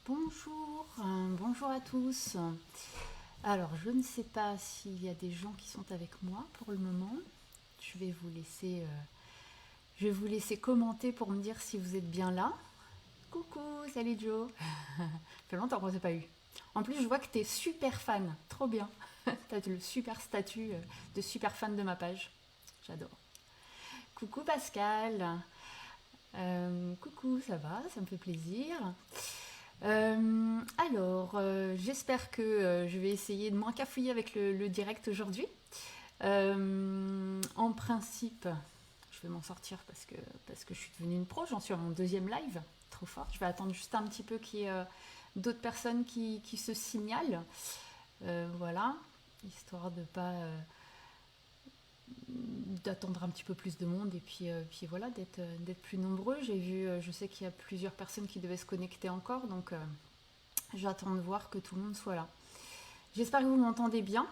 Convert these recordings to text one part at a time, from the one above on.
Bonjour, bonjour à tous. Alors, je ne sais pas s'il y a des gens qui sont avec moi pour le moment. Je vais vous laisser, je vais vous laisser commenter pour me dire si vous êtes bien là. Coucou, salut Joe. Ça fait longtemps qu'on ne s'est pas eu. En plus, je vois que tu es super fan. Trop bien. Tu as le super statut de super fan de ma page. J'adore. Coucou Pascal. Coucou, ça va, ça me fait plaisir. J'espère que je vais essayer de moins cafouiller avec le direct aujourd'hui. En principe, je vais m'en sortir parce que je suis devenue une pro, j'en suis à mon deuxième live, trop fort. Je vais attendre juste un petit peu qu'il y ait d'autres personnes qui se signalent. Voilà, histoire de pas d'attendre un petit peu plus de monde et puis voilà, d'être plus nombreux. J'ai vu, je sais qu'il y a plusieurs personnes qui devaient se connecter encore, donc j'attends de voir que tout le monde soit là. J'espère que vous m'entendez bien.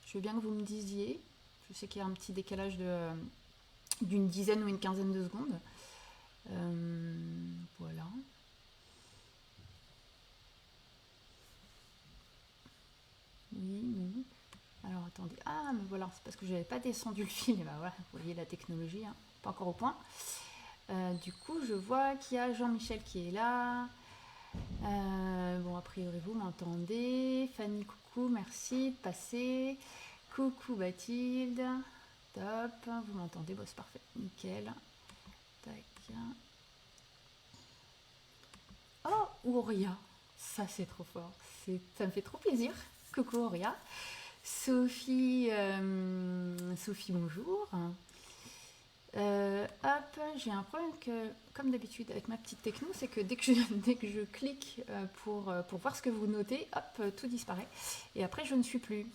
Je veux bien que vous me disiez. Je sais qu'il y a un petit décalage d'une dizaine ou une quinzaine de secondes. Voilà. Oui, non. Alors attendez. Ah, mais voilà, c'est parce que je n'avais pas descendu le fil. Et ben voilà, vous voyez la technologie, hein. Pas encore au point. Du coup, je vois qu'il y a Jean-Michel qui est là. Bon, a priori, vous m'entendez. Fanny, coucou, merci de passer. Coucou Bathilde. Top, vous m'entendez, bon, c'est parfait, nickel. Tac. Oh, Auria, ça c'est trop fort, ça me fait trop plaisir. Coucou Auria. Sophie, Sophie, bonjour. Hop, j'ai un problème que, comme d'habitude avec ma petite techno, c'est que dès que je clique pour voir ce que vous notez, hop, tout disparaît. Et après, je ne suis plus.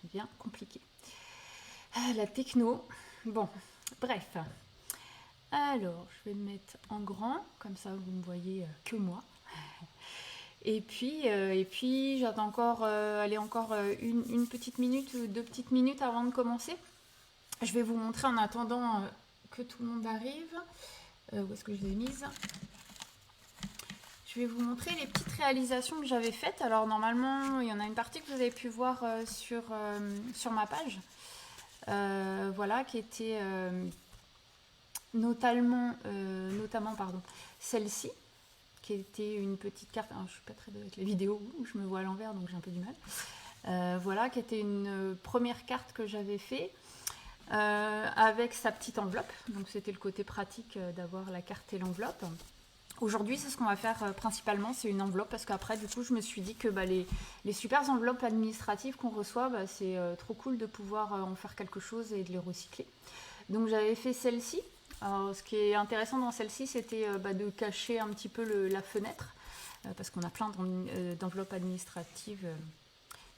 Bien compliqué. Ah, la techno. Bon, bref. Alors, je vais me mettre en grand, comme ça vous ne voyez que moi. Et puis j'attends encore, allez, encore une petite minute ou deux petites minutes avant de commencer. Je vais vous montrer en attendant que tout le monde arrive. Où est-ce que je l'ai mise? Je vais vous montrer les petites réalisations que j'avais faites. Alors normalement, il y en a une partie que vous avez pu voir sur ma page. Voilà, qui était notamment pardon, celle-ci, qui était une petite carte. Alors, je suis pas très douée avec les vidéos où je me vois à l'envers, donc j'ai un peu du mal. Voilà, qui était une première carte que j'avais fait avec sa petite enveloppe. Donc c'était le côté pratique d'avoir la carte et l'enveloppe. Aujourd'hui, c'est ce qu'on va faire principalement, c'est une enveloppe, parce qu'après, du coup, je me suis dit que les super enveloppes administratives qu'on reçoit, c'est trop cool de pouvoir en faire quelque chose et de les recycler. Donc j'avais fait celle-ci. Alors, ce qui est intéressant dans celle-ci, c'était de cacher un petit peu la fenêtre, parce qu'on a plein d'enveloppes administratives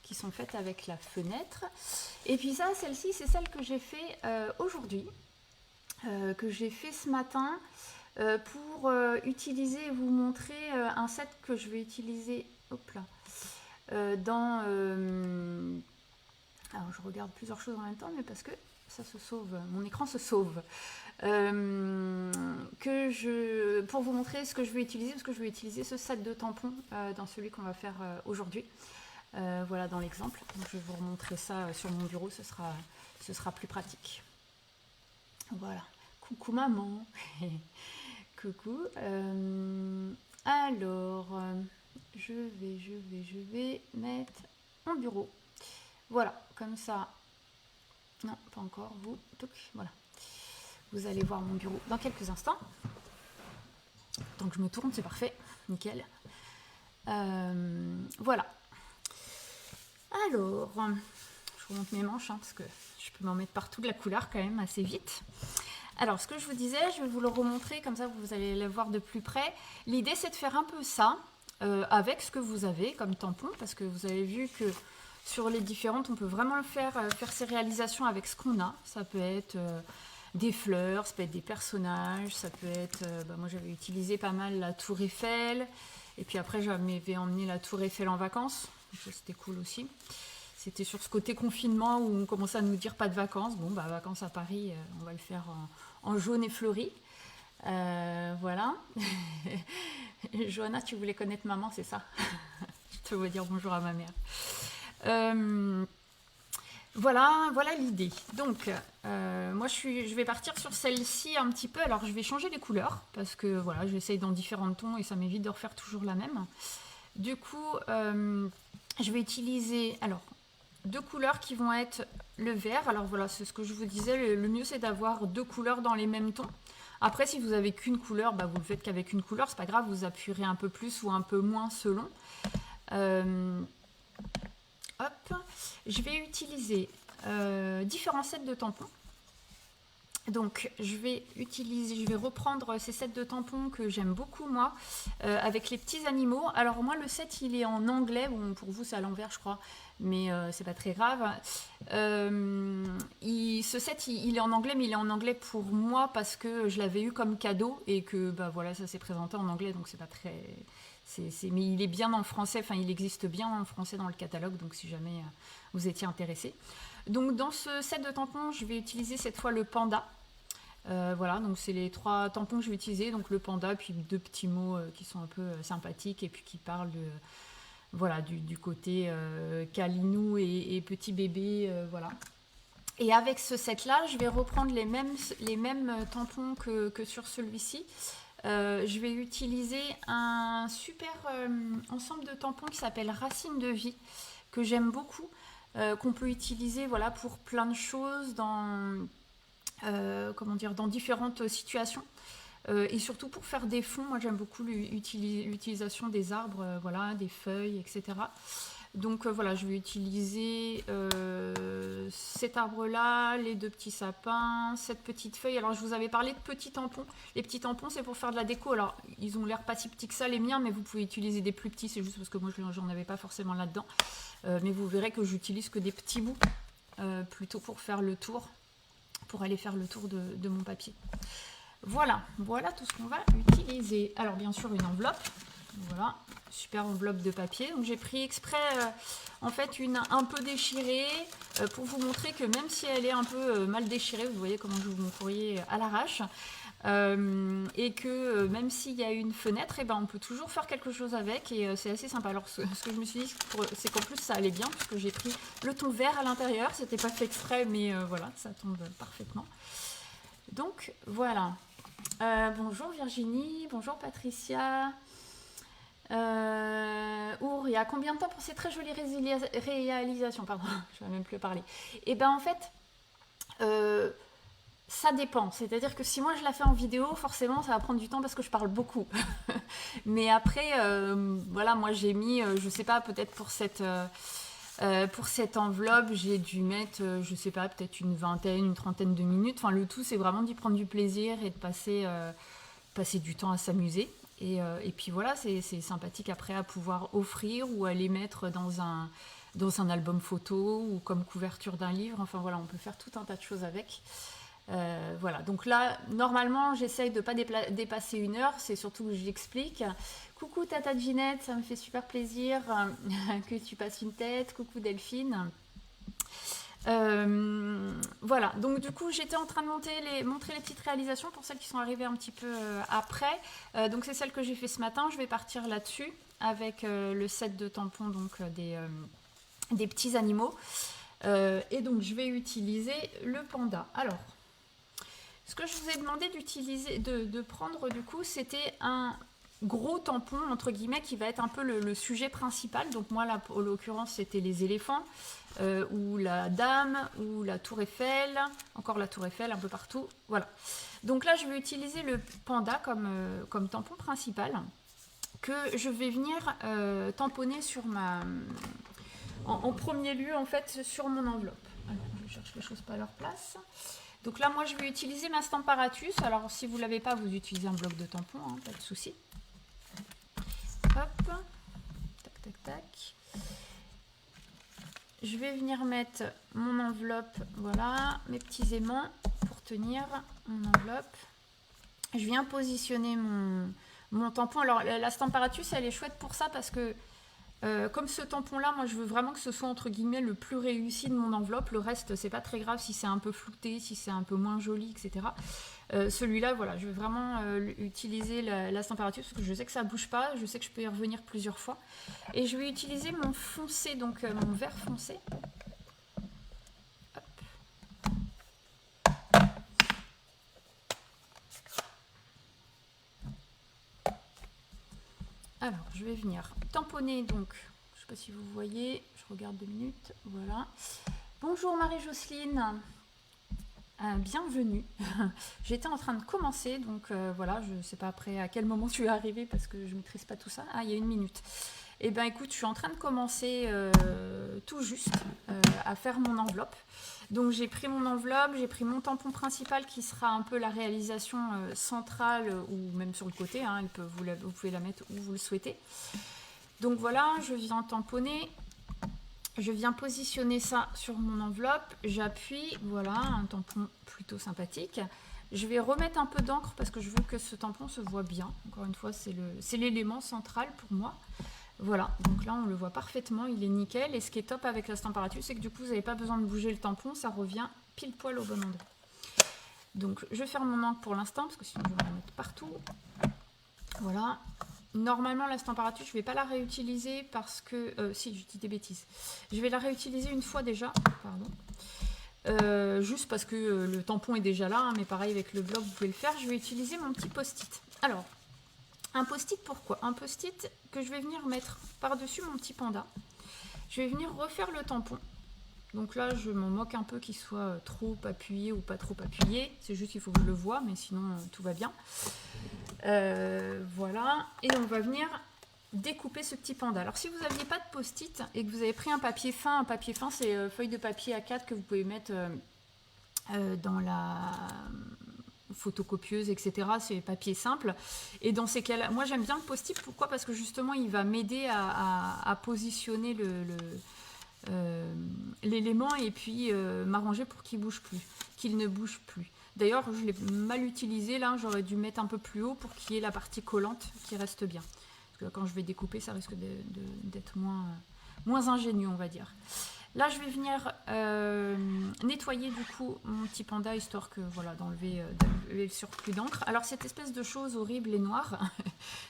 qui sont faites avec la fenêtre. Et puis ça, celle-ci, c'est celle que j'ai fait aujourd'hui, que j'ai fait ce matin pour utiliser et vous montrer un set que je vais utiliser. Hop là. Dans. Alors je regarde plusieurs choses en même temps, mais parce que ça se sauve, mon écran se sauve. Pour vous montrer ce que je vais utiliser, parce que je vais utiliser ce set de tampons dans celui qu'on va faire aujourd'hui. Voilà dans l'exemple. Donc, je vais vous remontrer ça sur mon bureau, ce sera plus pratique. Voilà. Coucou maman. Coucou. Je vais mettre mon bureau. Voilà, comme ça. Non, pas encore. Vous, toc, voilà. Vous allez voir mon bureau dans quelques instants. Donc je me tourne, c'est parfait, nickel. Voilà. Alors, je remonte mes manches parce que je peux m'en mettre partout de la couleur quand même assez vite. Alors, ce que je vous disais, je vais vous le remontrer, comme ça vous allez le voir de plus près. L'idée, c'est de faire un peu ça avec ce que vous avez comme tampon, parce que vous avez vu que sur les différentes, on peut vraiment le faire ces réalisations avec ce qu'on a. Ça peut être des fleurs, ça peut être des personnages, ça peut être... moi, j'avais utilisé pas mal la tour Eiffel, et puis après, j'avais emmené la tour Eiffel en vacances. Ça, c'était cool aussi. C'était sur ce côté confinement où on commençait à nous dire pas de vacances. Bon, vacances à Paris, on va le faire en jaune et fleuri. Voilà. Johanna, tu voulais connaître maman, c'est ça? Je te veux dire bonjour à ma mère. Voilà l'idée. Donc, moi, je vais partir sur celle-ci un petit peu. Alors, je vais changer les couleurs parce que voilà, j'essaye dans différents tons et ça m'évite de refaire toujours la même. Du coup, je vais utiliser alors deux couleurs qui vont être le vert. Alors voilà, c'est ce que je vous disais. Le mieux, c'est d'avoir deux couleurs dans les mêmes tons. Après, si vous avez qu'une couleur, bah, vous le faites qu'avec une couleur. C'est pas grave, vous appuierez un peu plus ou un peu moins selon. Hop, je vais utiliser différents sets de tampons. Donc je vais reprendre ces sets de tampons que j'aime beaucoup moi, avec les petits animaux. Alors moi le set il est en anglais, bon pour vous c'est à l'envers je crois, mais c'est pas très grave. Ce set il est en anglais, mais il est en anglais pour moi parce que je l'avais eu comme cadeau et que bah voilà ça s'est présenté en anglais donc c'est pas très... mais il est bien en français, enfin il existe bien en français dans le catalogue, donc si jamais vous étiez intéressé. Donc dans ce set de tampons, je vais utiliser cette fois le panda. Voilà, donc c'est les trois tampons que je vais utiliser, donc le panda, puis deux petits mots qui sont un peu sympathiques et puis qui parlent de, voilà, du côté câlinou et petit bébé, voilà. Et avec ce set-là, je vais reprendre les mêmes tampons que sur celui-ci. Je vais utiliser un super ensemble de tampons qui s'appelle Racine de vie, que j'aime beaucoup, qu'on peut utiliser voilà, pour plein de choses dans différentes situations. Et surtout pour faire des fonds, moi j'aime beaucoup l'utilisation des arbres, voilà, des feuilles, etc. Donc voilà, je vais utiliser cet arbre-là, les deux petits sapins, cette petite feuille. Alors je vous avais parlé de petits tampons. Les petits tampons, c'est pour faire de la déco. Alors ils ont l'air pas si petits que ça, les miens, mais vous pouvez utiliser des plus petits. C'est juste parce que moi j'en avais pas forcément là-dedans. Mais vous verrez que j'utilise que des petits bouts, plutôt pour faire le tour, pour aller faire le tour de mon papier. Voilà tout ce qu'on va utiliser. Alors bien sûr une enveloppe. Voilà, super enveloppe de papier. Donc j'ai pris exprès en fait une un peu déchirée pour vous montrer que même si elle est un peu mal déchirée, vous voyez comment j'ouvre mon courrier à l'arrache, et que même s'il y a une fenêtre, et ben on peut toujours faire quelque chose avec et c'est assez sympa. Alors ce que je me suis dit, c'est qu'en plus ça allait bien puisque j'ai pris le ton vert à l'intérieur. C'était pas fait exprès, mais voilà, ça tombe parfaitement. Donc voilà. Bonjour Virginie, bonjour Patricia. Il y a combien de temps pour ces très jolies réalisations? Pardon, je ne vais même plus parler. Et ben en fait, ça dépend. C'est-à-dire que si moi je la fais en vidéo, forcément ça va prendre du temps parce que je parle beaucoup. Mais après, voilà, moi j'ai mis, je sais pas, peut-être pour cette enveloppe, j'ai dû mettre, je sais pas, peut-être une trentaine de minutes. Enfin, le tout, c'est vraiment d'y prendre du plaisir et de passer du temps à s'amuser. Et puis voilà, c'est sympathique après à pouvoir offrir ou à les mettre dans un album photo ou comme couverture d'un livre. Enfin voilà, on peut faire tout un tas de choses avec. Voilà, donc là, normalement, j'essaye de ne pas dépasser 1 heure. C'est surtout que j'explique. Coucou Tata Ginette, ça me fait super plaisir que tu passes une tête. Coucou Delphine. Voilà, donc du coup j'étais en train de montrer les petites réalisations pour celles qui sont arrivées un petit peu après. Donc c'est celle que j'ai fait ce matin, je vais partir là-dessus avec le set de tampons donc des petits animaux. Et donc je vais utiliser le panda. Alors, ce que je vous ai demandé d'utiliser, de prendre du coup, c'était un gros tampon entre guillemets qui va être un peu le sujet principal. Donc moi là, en l'occurrence, c'était les éléphants, ou la dame, ou la tour Eiffel, encore la tour Eiffel un peu partout. Voilà. Donc là, je vais utiliser le panda comme tampon principal que je vais venir tamponner sur en premier lieu en fait sur mon enveloppe. Alors, je cherche les choses pas à leur place. Donc là, moi, je vais utiliser ma Stamparatus. Alors, si vous ne l'avez pas, vous utilisez un bloc de tampon, hein, pas de souci. Hop, tac, tac, tac. Je vais venir mettre mon enveloppe, voilà, mes petits aimants pour tenir mon enveloppe. Je viens positionner mon tampon. Alors, la Stamparatus, elle est chouette pour ça parce que comme ce tampon-là, moi, je veux vraiment que ce soit entre guillemets le plus réussi de mon enveloppe. Le reste, c'est pas très grave si c'est un peu flouté, si c'est un peu moins joli, etc. Celui-là, voilà, je vais vraiment utiliser la température parce que je sais que ça bouge pas, je sais que je peux y revenir plusieurs fois. Et je vais utiliser mon foncé, donc mon vert foncé. Hop. Alors, je vais venir tamponner, donc, je sais pas si vous voyez, je regarde 2 minutes, voilà. Bonjour Marie-Jocelyne. Bienvenue. J'étais en train de commencer, donc voilà, je ne sais pas après à quel moment tu es arrivé parce que je ne maîtrise pas tout ça. Ah, il y a 1 minute. Eh bien écoute, je suis en train de commencer tout juste à faire mon enveloppe. Donc j'ai pris mon enveloppe, j'ai pris mon tampon principal qui sera un peu la réalisation centrale ou même sur le côté, hein, vous pouvez la mettre où vous le souhaitez. Donc voilà, je viens tamponner. Je viens positionner ça sur mon enveloppe, j'appuie, voilà, un tampon plutôt sympathique. Je vais remettre un peu d'encre parce que je veux que ce tampon se voit bien. Encore une fois, c'est l'élément central pour moi. Voilà, donc là on le voit parfaitement, il est nickel. Et ce qui est top avec la température, c'est que du coup vous n'avez pas besoin de bouger le tampon, ça revient pile poil au bon endroit. Donc je ferme mon encre pour l'instant parce que sinon je vais la mettre partout. Voilà. Normalement, la température, je ne vais pas la réutiliser parce que... si, je dis des bêtises. Je vais la réutiliser une fois déjà. Pardon. Juste parce que le tampon est déjà là. Hein, mais pareil, avec le bloc, vous pouvez le faire. Je vais utiliser mon petit post-it. Alors, un post-it, pourquoi? Un post-it que je vais venir mettre par-dessus mon petit panda. Je vais venir refaire le tampon. Donc là, je m'en moque un peu qu'il soit trop appuyé ou pas trop appuyé. C'est juste qu'il faut que je le voie, mais sinon, tout va bien. Voilà, et on va venir découper ce petit panda. Alors si vous n'aviez pas de post-it et que vous avez pris un papier fin c'est feuille de papier A4 que vous pouvez mettre dans la photocopieuse, etc. C'est papier simple. Et dans ces cas-là, moi j'aime bien le post-it. Pourquoi? Parce que justement il va m'aider à positionner l'élément et puis m'arranger pour qu'il bouge plus, qu'il ne bouge plus. D'ailleurs, je l'ai mal utilisé, là, j'aurais dû mettre un peu plus haut pour qu'il y ait la partie collante qui reste bien. Parce que quand je vais découper, ça risque d'être moins ingénieux, on va dire. Là, je vais venir nettoyer du coup mon petit panda, histoire que, voilà, d'enlever le surplus d'encre. Alors, cette espèce de chose horrible et noire,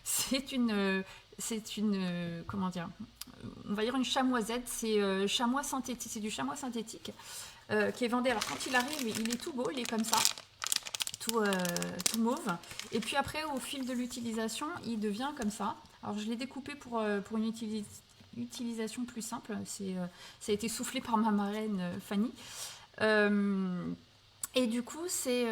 c'est une comment dire, on va dire une chamoisette, c'est chamois synthétique, c'est du chamois synthétique. Qui est vendé. Alors quand il arrive, il est tout beau, il est comme ça, tout mauve. Et puis après, au fil de l'utilisation, il devient comme ça. Alors je l'ai découpé pour une utilisation plus simple. Ça a été soufflé par ma marraine Fanny. Et du coup, c'est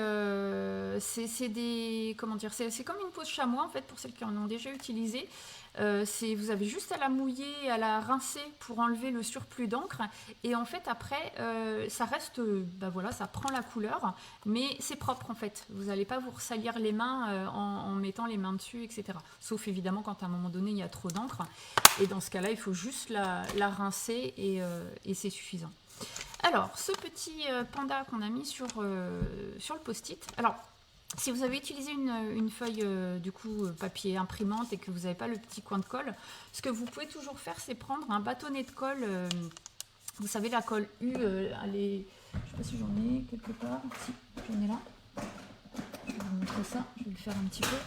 des, comment dire, c'est comme une peau de chamois en fait pour celles qui en ont déjà utilisé. Vous avez juste à la mouiller, à la rincer pour enlever le surplus d'encre. Et en fait, après, ça reste, voilà, ça prend la couleur, mais c'est propre en fait. Vous n'allez pas vous ressalir les mains en mettant les mains dessus, etc. Sauf évidemment quand à un moment donné, il y a trop d'encre. Et dans ce cas-là, il faut juste la rincer et c'est suffisant. Alors, ce petit panda qu'on a mis sur le post-it. Alors, si vous avez utilisé une feuille du coup papier imprimante et que vous n'avez pas le petit coin de colle, ce que vous pouvez toujours faire, c'est prendre un bâtonnet de colle. Vous savez, la colle U, elle est, je ne sais pas si j'en ai quelque part. Si, j'en ai là. Je vais vous montrer ça. Je vais le faire un petit peu.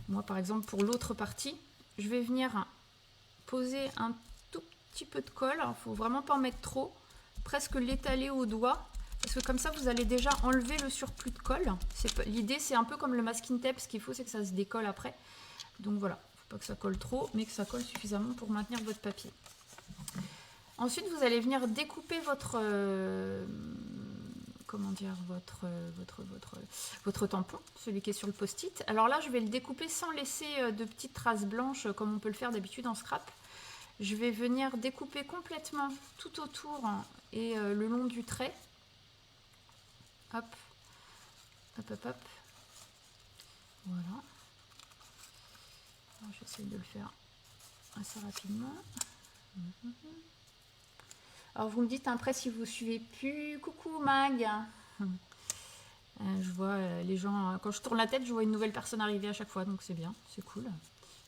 Moi, par exemple, pour l'autre partie, je vais venir poser un tout petit peu de colle. Il ne faut vraiment pas en mettre trop. Presque l'étaler au doigt. Parce que comme ça, vous allez déjà enlever le surplus de colle. L'idée, c'est un peu comme le masking tape. Ce qu'il faut, c'est que ça se décolle après. Donc voilà, il ne faut pas que ça colle trop, mais que ça colle suffisamment pour maintenir votre papier. Ensuite, vous allez venir découper votre... comment dire, votre tampon, celui qui est sur le post-it. Alors là, je vais le découper sans laisser de petites traces blanches, comme on peut le faire d'habitude en scrap. Je vais venir découper complètement tout autour et le long du trait. Hop, hop, hop, hop. Voilà. J'essaie de le faire assez rapidement. Alors vous me dites après si vous suivez plus. Coucou Mag. Je vois les gens, quand je tourne la tête, je vois une nouvelle personne arriver à chaque fois, donc c'est bien, c'est cool.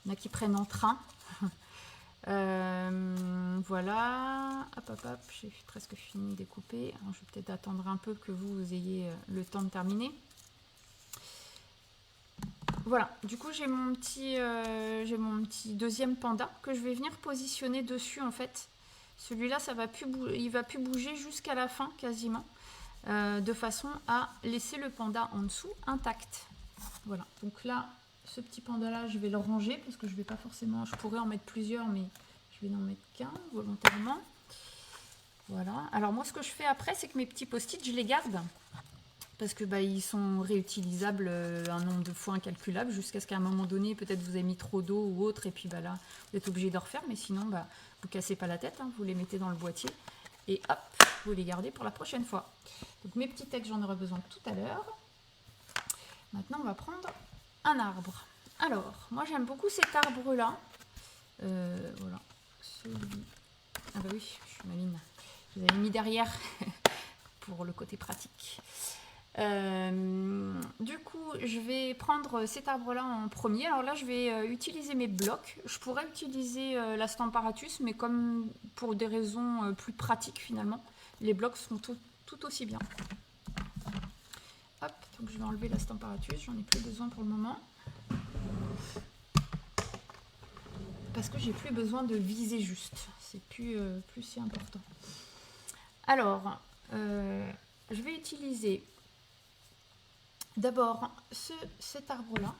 Il y en a qui prennent en train. Voilà, hop hop hop, j'ai presque fini de découper. Alors, je vais peut-être attendre un peu que vous ayez le temps de terminer. Voilà, du coup j'ai mon petit deuxième panda que je vais venir positionner dessus en fait. Celui-là, il va plus bouger jusqu'à la fin quasiment, de façon à laisser le panda en dessous intact. Voilà, donc là, ce petit panda-là, je vais le ranger parce que je vais pas forcément, je pourrais en mettre plusieurs, mais je vais n'en mettre qu'un volontairement. Voilà, alors moi ce que je fais après, c'est que mes petits post-it, je les garde. Parce que ils sont réutilisables un nombre de fois incalculable jusqu'à ce qu'à un moment donné, peut-être vous avez mis trop d'eau ou autre, et puis là, vous êtes obligé de refaire, mais sinon, vous cassez pas la tête, hein, vous les mettez dans le boîtier, et hop, vous les gardez pour la prochaine fois. Donc mes petits textes, j'en aurai besoin tout à l'heure. Maintenant, on va prendre un arbre. Alors, moi j'aime beaucoup cet arbre-là. Voilà, celui... Ah bah oui, je suis maline. Je vous avais mis derrière pour le côté pratique. Du coup, je vais prendre cet arbre-là en premier. Alors là, je vais utiliser mes blocs. Je pourrais utiliser la Stamparatus, mais comme pour des raisons plus pratiques finalement, les blocs sont tout aussi bien. Hop, donc je vais enlever la Stamparatus, j'en ai plus besoin pour le moment. Parce que j'ai plus besoin de viser juste. C'est plus si important. Alors, je vais utiliser d'abord cet arbre-là,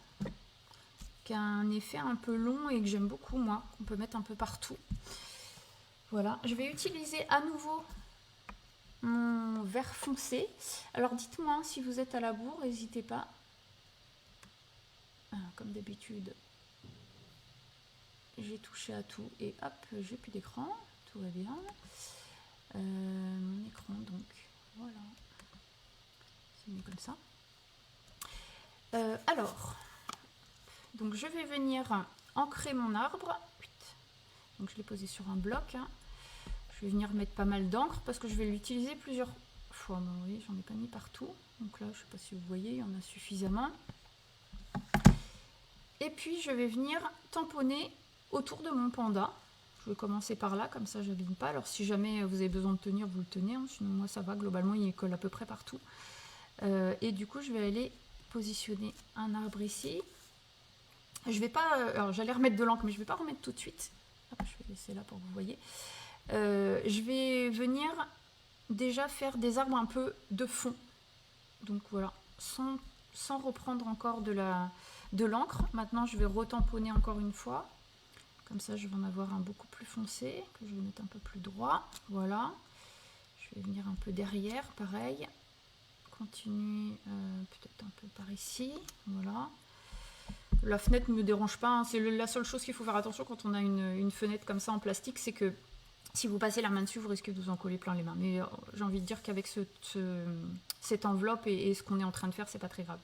qui a un effet un peu long et que j'aime beaucoup, moi, qu'on peut mettre un peu partout. Voilà, je vais utiliser à nouveau mon vert foncé. Alors dites-moi si vous êtes à la bourre, n'hésitez pas. Comme d'habitude, j'ai touché à tout et hop, j'ai plus d'écran, tout va bien. Mon écran, donc voilà, c'est mieux comme ça. Alors, donc je vais venir ancrer mon arbre. Donc je l'ai posé sur un bloc. Je vais venir mettre pas mal d'encre parce que je vais l'utiliser plusieurs fois. Bon, vous voyez, j'en ai pas mis partout. Donc là, je sais pas si vous voyez, il y en a suffisamment. Et puis je vais venir tamponner autour de mon panda. Je vais commencer par là, comme ça je n'abîme pas. Alors si jamais vous avez besoin de tenir, vous le tenez. Sinon moi ça va, globalement il colle à peu près partout. Et du coup je vais aller positionner un arbre ici. Je vais pas, alors j'allais remettre de l'encre, mais je vais pas remettre tout de suite. Hop, je vais laisser là pour que vous voyez. Je vais venir déjà faire des arbres un peu de fond. Donc voilà, sans reprendre encore de l'encre. Maintenant je vais retamponner encore une fois. Comme ça je vais en avoir un beaucoup plus foncé, que je vais mettre un peu plus droit. Voilà. Je vais venir un peu derrière, pareil. Continuer peut-être un peu par ici. Voilà. La fenêtre ne me dérange pas, hein. C'est la seule chose qu'il faut faire attention quand on a une fenêtre comme ça en plastique, c'est que si vous passez la main dessus, vous risquez de vous en coller plein les mains. Mais j'ai envie de dire qu'avec cette enveloppe et ce qu'on est en train de faire, c'est pas très grave.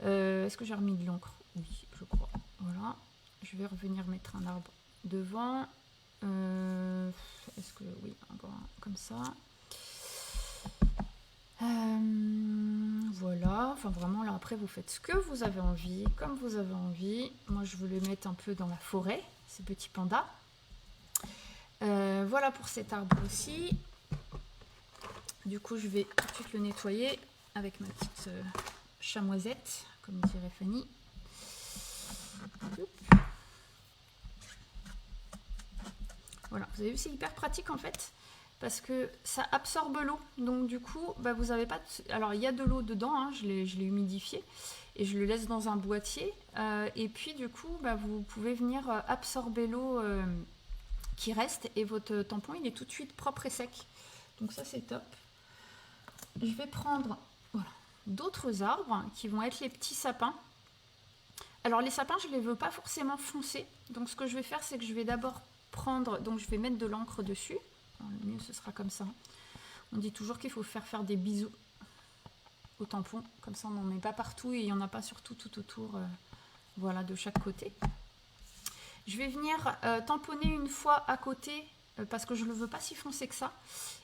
Est-ce que j'ai remis de l'encre? Oui, je crois. Voilà. Je vais revenir mettre un arbre devant. Est-ce que... Oui, encore un comme ça. Voilà, enfin vraiment là après vous faites ce que vous avez envie, comme vous avez envie. Moi je veux le mettre un peu dans la forêt, ces petits pandas. Voilà pour cet arbre aussi. Du coup je vais tout de suite le nettoyer avec ma petite chamoisette, comme dirait Fanny. Voilà, vous avez vu, c'est hyper pratique en fait. Parce que ça absorbe l'eau. Donc du coup, vous avez pas... Alors il y a de l'eau dedans, hein, je l'ai humidifié. Et je le laisse dans un boîtier. Et puis du coup, vous pouvez venir absorber l'eau qui reste. Et votre tampon, il est tout de suite propre et sec. Donc ça, c'est top. Je vais prendre d'autres arbres qui vont être les petits sapins. Alors les sapins, je ne les veux pas forcément foncés. Donc ce que je vais faire, c'est que je vais d'abord prendre... Donc je vais mettre de l'encre dessus. Le mieux ce sera comme ça. On dit toujours qu'il faut faire des bisous au tampon, comme ça on n'en met pas partout et il n'y en a pas surtout tout autour, voilà, de chaque côté. Je vais venir tamponner une fois à côté parce que je ne le veux pas si foncé que ça.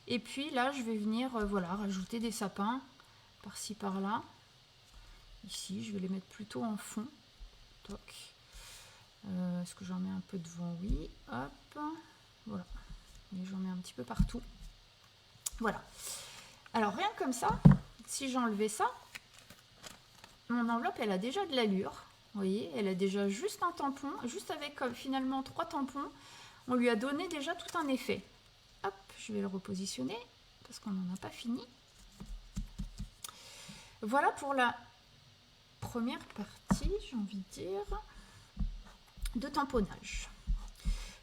Et puis là je vais venir voilà, rajouter des sapins par-ci par-là. Ici je vais les mettre plutôt en fond. Toc. Est-ce que j'en mets un peu devant? Oui. Hop. Voilà. Et j'en mets un petit peu partout. Voilà. Alors rien comme ça, si j'enlevais ça, mon enveloppe elle a déjà de l'allure. Vous voyez, elle a déjà juste un tampon, juste avec finalement 3 tampons, on lui a donné déjà tout un effet. Hop, je vais le repositionner parce qu'on n'en a pas fini. Voilà pour la première partie, j'ai envie de dire, de tamponnage.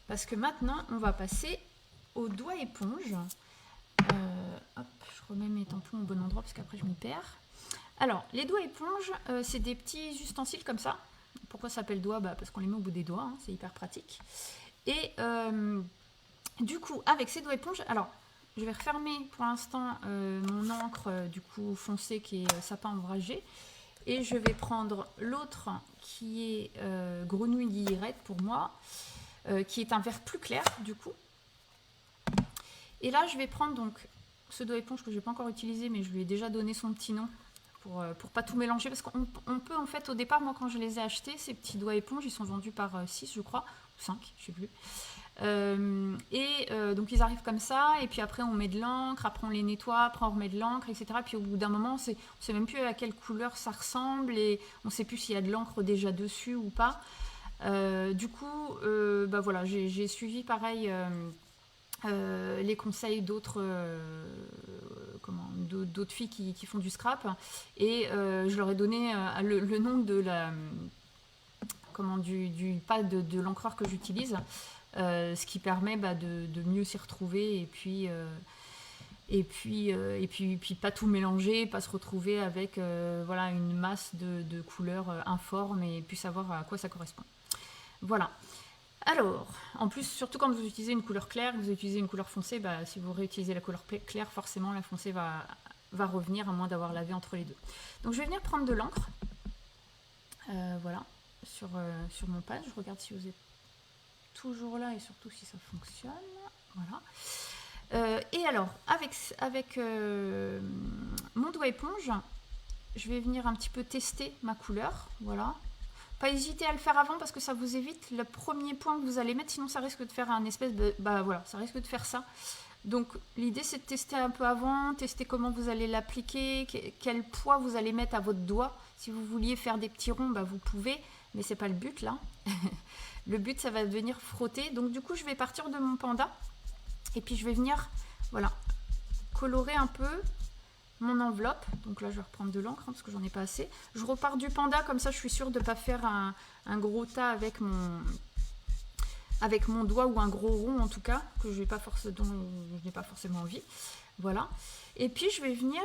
Parce que maintenant, on va passer au doigt éponge. Hop, je remets mes tampons au bon endroit parce qu'après je m'y perds. Alors, les doigts éponges, c'est des petits ustensiles comme ça. Pourquoi ça s'appelle doigt? Parce qu'on les met au bout des doigts, hein, c'est hyper pratique. Et du coup, avec ces doigts éponges, alors, je vais refermer pour l'instant mon encre du coup foncée qui est sapin ombragé. Et je vais prendre l'autre qui est grenouille guillerette pour moi, qui est un vert plus clair du coup. Et là, je vais prendre donc ce doigt éponge que je n'ai pas encore utilisé, mais je lui ai déjà donné son petit nom pour pas tout mélanger. Parce qu'on peut en fait, au départ, moi quand je les ai achetés, ces petits doigts éponges, ils sont vendus par 6 je crois, ou 5, je sais plus. Donc ils arrivent comme ça, et puis après on met de l'encre, après on les nettoie, après on remet de l'encre, etc. Puis au bout d'un moment, on sait même plus à quelle couleur ça ressemble, et on sait plus s'il y a de l'encre déjà dessus ou pas. Du coup, voilà, j'ai suivi pareil les conseils d'autres filles qui font du scrap, et je leur ai donné le nom de la du pad de l'encreur que j'utilise, ce qui permet de mieux s'y retrouver, et puis pas tout mélanger, pas se retrouver avec voilà, une masse de couleurs informes, et puis savoir à quoi ça correspond. Voilà. Alors, en plus, surtout quand vous utilisez une couleur claire, que vous utilisez une couleur foncée, si vous réutilisez la couleur claire, forcément la foncée va revenir, à moins d'avoir lavé entre les deux. Donc je vais venir prendre de l'encre, voilà, sur mon pad. Je regarde si vous êtes toujours là et surtout si ça fonctionne. Voilà. Et alors, avec mon doigt éponge, je vais venir un petit peu tester ma couleur, voilà. Pas hésiter à le faire avant parce que ça vous évite le premier point que vous allez mettre, sinon ça risque de faire un espèce de... voilà, ça risque de faire ça. Donc l'idée c'est de tester un peu avant, tester comment vous allez l'appliquer, quel poids vous allez mettre à votre doigt. Si vous vouliez faire des petits ronds, vous pouvez, mais c'est pas le but là. Le but ça va venir frotter. Donc du coup je vais partir de mon panda et puis je vais venir, voilà, colorer un peu mon enveloppe. Donc là je vais reprendre de l'encre parce que j'en ai pas assez. Je repars du panda, comme ça je suis sûre de ne pas faire un gros tas avec mon doigt, ou un gros rond en tout cas, dont je n'ai pas forcément envie. Voilà. Et puis je vais venir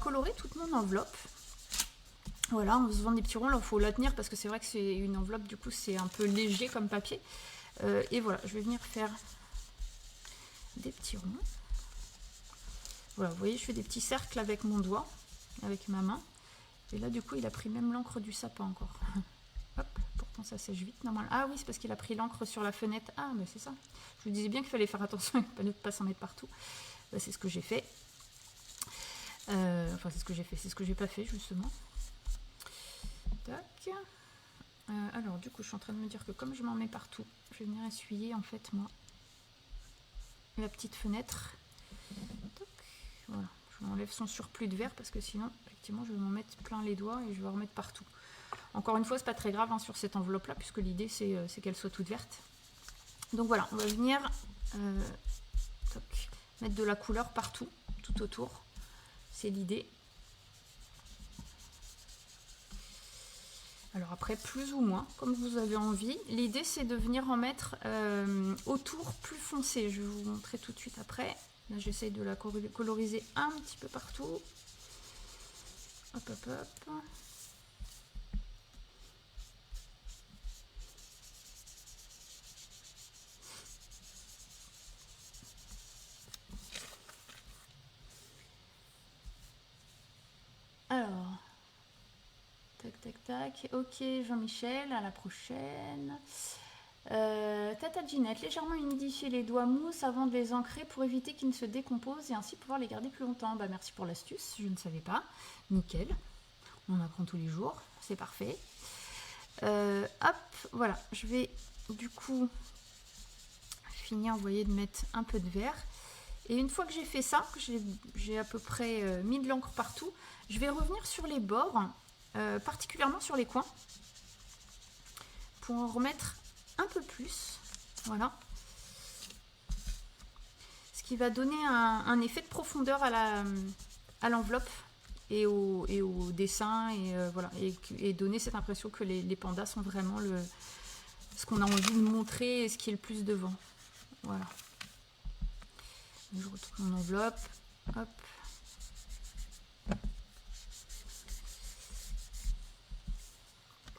colorer toute mon enveloppe. Voilà, en faisant des petits ronds. Là il faut la tenir parce que c'est vrai que c'est une enveloppe, du coup c'est un peu léger comme papier. Et voilà, je vais venir faire des petits ronds. Voilà, vous voyez, je fais des petits cercles avec mon doigt, avec ma main. Et là, du coup, il a pris même l'encre du sapin encore. Hop, pourtant ça sèche vite, normalement. Ah oui, c'est parce qu'il a pris l'encre sur la fenêtre. Ah, mais c'est ça. Je vous disais bien qu'il fallait faire attention et ne pas s'en mettre partout. C'est ce que j'ai fait. Enfin, c'est ce que j'ai fait. C'est ce que j'ai pas fait, justement. Tac. Alors, du coup, je suis en train de me dire que comme je m'en mets partout, je vais venir essuyer, en fait, moi, la petite fenêtre. Voilà, je m'enlève son surplus de verre parce que sinon, effectivement, je vais m'en mettre plein les doigts et je vais en remettre partout. Encore une fois, c'est pas très grave sur cette enveloppe-là, puisque l'idée c'est qu'elle soit toute verte. Donc voilà, on va venir mettre de la couleur partout, tout autour. C'est l'idée. Alors après, plus ou moins, comme vous avez envie. L'idée, c'est de venir en mettre autour plus foncé. Je vais vous montrer tout de suite après. Là, j'essaye de la coloriser un petit peu partout. Hop, hop, hop. Alors, tac, tac, tac. Ok, Jean-Michel, à la prochaine. Tata Ginette, légèrement humidifier les doigts mousse avant de les ancrer pour éviter qu'ils ne se décomposent et ainsi pouvoir les garder plus longtemps. Merci pour l'astuce, je ne savais pas. Nickel, on apprend tous les jours, c'est parfait. Hop, voilà, je vais du coup finir, vous voyez, de mettre un peu de verre. Et une fois que j'ai fait ça, que j'ai à peu près mis de l'encre partout, je vais revenir sur les bords, particulièrement sur les coins. pour en remettre un peu plus. Voilà. Ce qui va donner un effet de profondeur à l'enveloppe et au dessin voilà, et donner cette impression que les pandas sont vraiment ce qu'on a envie de montrer et ce qui est le plus devant. Voilà. Je retourne mon enveloppe. Hop.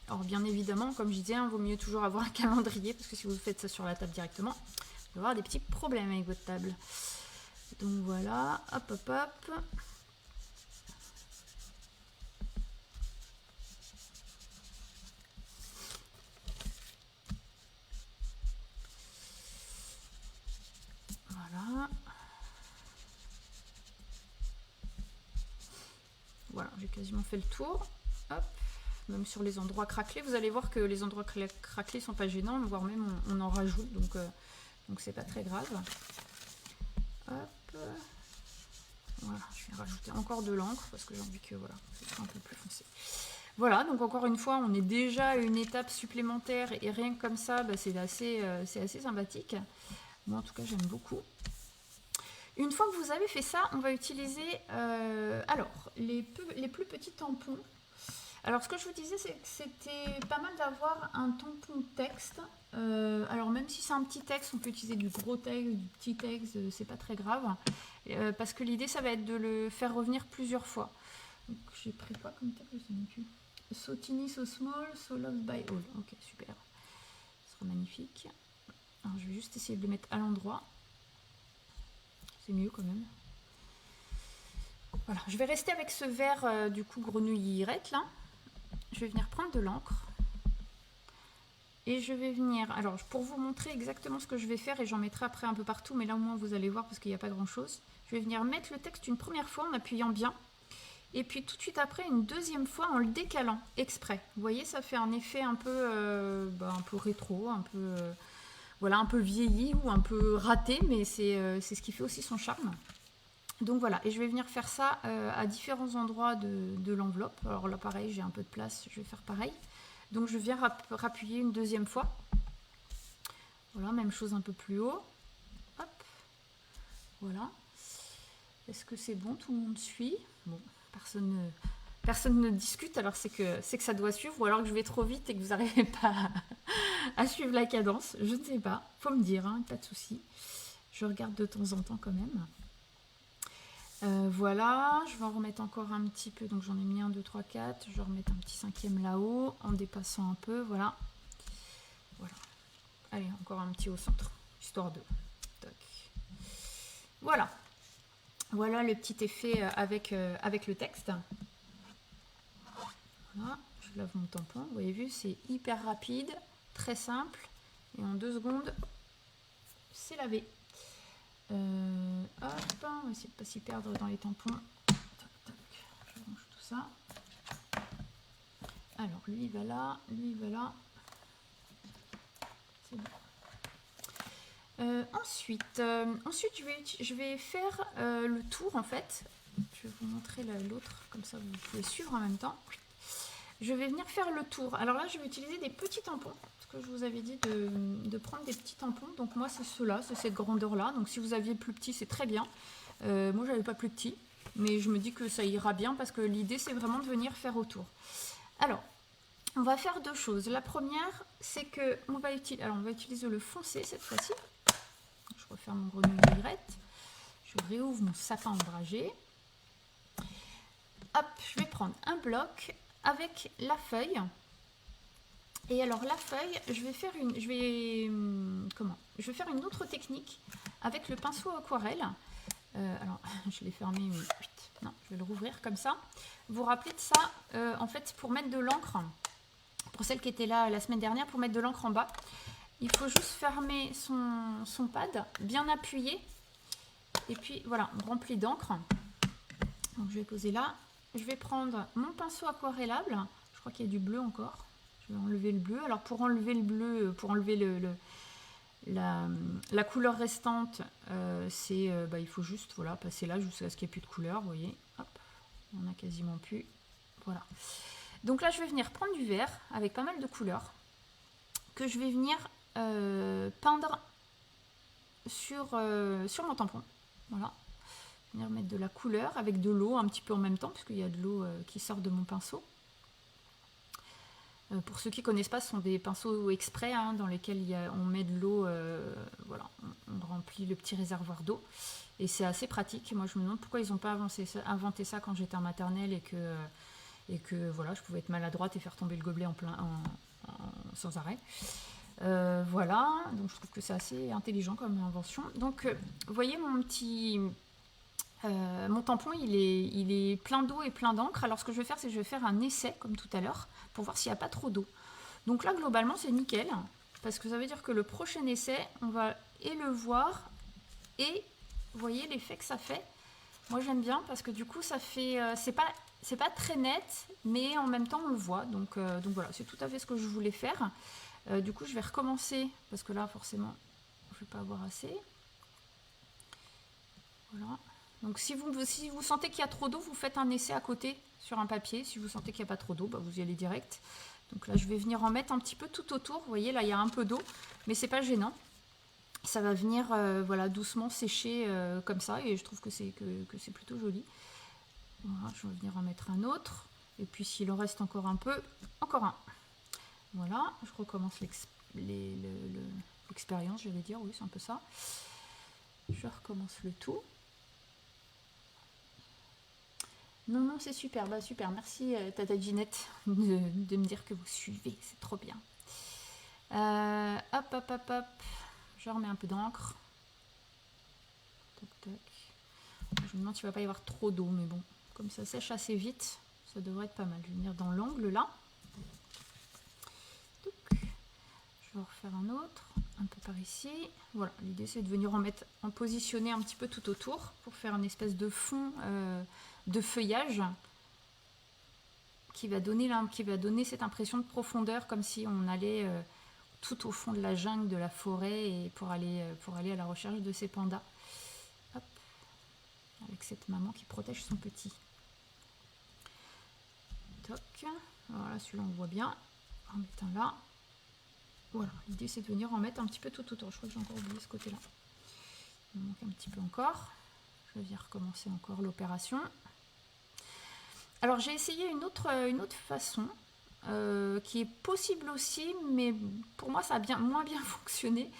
Alors bien évidemment, comme je disais, il vaut mieux toujours avoir un calendrier parce que si vous faites ça sur la table directement, vous allez avoir des petits problèmes avec votre table. Donc voilà, hop hop hop. Voilà. Voilà, j'ai quasiment fait le tour. Hop. Même sur les endroits craquelés, vous allez voir que les endroits craquelés sont pas gênants, voire même on en rajoute, donc c'est pas très grave. Hop. Voilà, je vais rajouter encore de l'encre parce que j'ai envie que voilà, ce soit un peu plus foncé. Voilà, donc encore une fois, on est déjà à une étape supplémentaire et rien que comme ça, bah, c'est assez sympathique. Moi en tout cas, j'aime beaucoup. Une fois que vous avez fait ça, on va utiliser alors les plus petits tampons. Alors, ce que je vous disais, c'est que c'était pas mal d'avoir un tampon texte. Alors, même si c'est un petit texte, on peut utiliser du gros texte, du petit texte, c'est pas très grave. Parce que l'idée, ça va être de le faire revenir plusieurs fois. Donc, j'ai pris quoi comme texte? Je sais même plus. So tiny, so small, so loved by all. Ok, super. Ce sera magnifique. Alors, je vais juste essayer de le mettre à l'endroit. C'est mieux quand même. Voilà, je vais rester avec ce vert du coup grenouillerette là. Je vais venir prendre de l'encre et je vais venir, alors pour vous montrer exactement ce que je vais faire et j'en mettrai après un peu partout, mais là au moins vous allez voir parce qu'il n'y a pas grand chose. Je vais venir mettre le texte une première fois en appuyant bien et puis tout de suite après une deuxième fois en le décalant exprès. Vous voyez, ça fait un effet un peu rétro, un peu voilà, un peu vieilli ou un peu raté, mais c'est ce qui fait aussi son charme. Donc voilà, et je vais venir faire ça à différents endroits de l'enveloppe. Alors là pareil, j'ai un peu de place, je vais faire pareil. Donc je viens rappuyer une deuxième fois. Voilà, même chose un peu plus haut. Hop, voilà. Est-ce que c'est bon? Tout le monde suit? Bon, personne ne discute, alors c'est que ça doit suivre, ou alors que je vais trop vite et que vous n'arrivez pas à suivre la cadence. Je ne sais pas, faut me dire, hein, pas de souci. Je regarde de temps en temps quand même. Voilà, je vais en remettre encore un petit peu, donc j'en ai mis 1, 2, 3, 4, je vais remettre un petit 5e là-haut, en dépassant un peu, voilà. Voilà. Allez, encore un petit au centre, histoire de... Toc. Voilà. Voilà le petit effet avec le texte. Voilà, je lave mon tampon, vous avez vu, c'est hyper rapide, très simple, et en 2 secondes, c'est lavé. Hop, on va essayer de ne pas s'y perdre dans les tampons. Toc, toc, je range tout ça. Alors, lui il va là, lui il va là. C'est bon. Ensuite, je vais faire le tour en fait. Je vais vous montrer l'autre, comme ça vous pouvez suivre en même temps. Je vais venir faire le tour. Alors là, je vais utiliser des petits tampons. Que je vous avais dit de prendre des petits tampons, donc moi c'est ceux-là, c'est cette grandeur là, donc si vous aviez plus petit c'est très bien, moi j'avais pas plus petit, mais je me dis que ça ira bien parce que l'idée c'est vraiment de venir faire autour. Alors on va faire 2 choses. La première c'est que on va utiliser le foncé cette fois-ci. Je referme mon grenouillerette, je réouvre mon sapin ombragé, hop, je vais prendre un bloc avec la feuille. Et alors la feuille, je vais faire une autre technique avec le pinceau aquarelle. Alors je l'ai fermé, mais non, je vais le rouvrir comme ça. Vous vous rappelez de ça, en fait, pour mettre de l'encre, pour celle qui était là la semaine dernière, pour mettre de l'encre en bas, il faut juste fermer son pad, bien appuyé, et puis voilà, on remplit d'encre. Donc je vais poser là. Je vais prendre mon pinceau aquarellable. Je crois qu'il y a du bleu encore. Je vais enlever le bleu. Alors pour enlever le bleu, pour enlever la couleur restante, il faut juste passer là jusqu'à ce qu'il n'y ait plus de couleur. Vous voyez, hop, on a quasiment plus. Voilà. Donc là, je vais venir prendre du vert avec pas mal de couleurs. que je vais venir peindre sur mon tampon. Voilà. Venir mettre de la couleur avec de l'eau un petit peu en même temps, puisqu'il y a de l'eau qui sort de mon pinceau. Pour ceux qui ne connaissent pas, ce sont des pinceaux exprès hein, dans lesquels on met de l'eau, voilà, on remplit le petit réservoir d'eau. Et c'est assez pratique. Moi, je me demande pourquoi ils n'ont pas inventé ça quand j'étais en maternelle et que voilà, je pouvais être maladroite et faire tomber le gobelet sans arrêt. Voilà, donc je trouve que c'est assez intelligent comme invention. Donc, vous voyez mon tampon, il est plein d'eau et plein d'encre. Alors, ce que je vais faire, c'est que je vais faire un essai, comme tout à l'heure, pour voir s'il n'y a pas trop d'eau. Donc là, globalement, c'est nickel, parce que ça veut dire que le prochain essai, on va le voir et vous voyez l'effet que ça fait. Moi, j'aime bien parce que du coup, ça fait, c'est pas très net, mais en même temps, on le voit. Donc voilà, c'est tout à fait ce que je voulais faire. Du coup, je vais recommencer parce que là, forcément, je ne vais pas avoir assez. Voilà. Donc si vous sentez qu'il y a trop d'eau, vous faites un essai à côté sur un papier. Si vous sentez qu'il n'y a pas trop d'eau, bah, vous y allez direct. Donc là, je vais venir en mettre un petit peu tout autour. Vous voyez, là, il y a un peu d'eau, mais c'est pas gênant. Ça va venir voilà, doucement sécher comme ça, et je trouve que c'est plutôt joli. Voilà, je vais venir en mettre un autre. Et puis s'il en reste encore un peu, encore un. Voilà, je recommence l'expérience, je vais dire, oui, c'est un peu ça. Je recommence le tout. Non, c'est super, bah super, merci Tata Ginette de me dire que vous suivez, c'est trop bien. Hop, je remets un peu d'encre. Toc, toc. Je me demande s'il ne va pas y avoir trop d'eau, mais bon, comme ça sèche assez vite, ça devrait être pas mal. Je vais venir dans l'angle là. Toc. Je vais en refaire un autre, un peu par ici. Voilà, l'idée c'est de venir en positionner un petit peu tout autour pour faire une espèce de fond de feuillage qui va donner cette impression de profondeur, comme si on allait tout au fond de la jungle, de la forêt, et pour aller à la recherche de ces pandas. Hop. Avec cette maman qui protège son petit. Toc. Voilà, celui-là on le voit bien. En mettre un là. Voilà, l'idée c'est de venir en mettre un petit peu tout autour. Je crois que j'ai encore oublié ce côté-là. Il me manque un petit peu encore. Je vais recommencer encore l'opération. Alors j'ai essayé une autre façon qui est possible aussi, mais pour moi ça a moins bien fonctionné.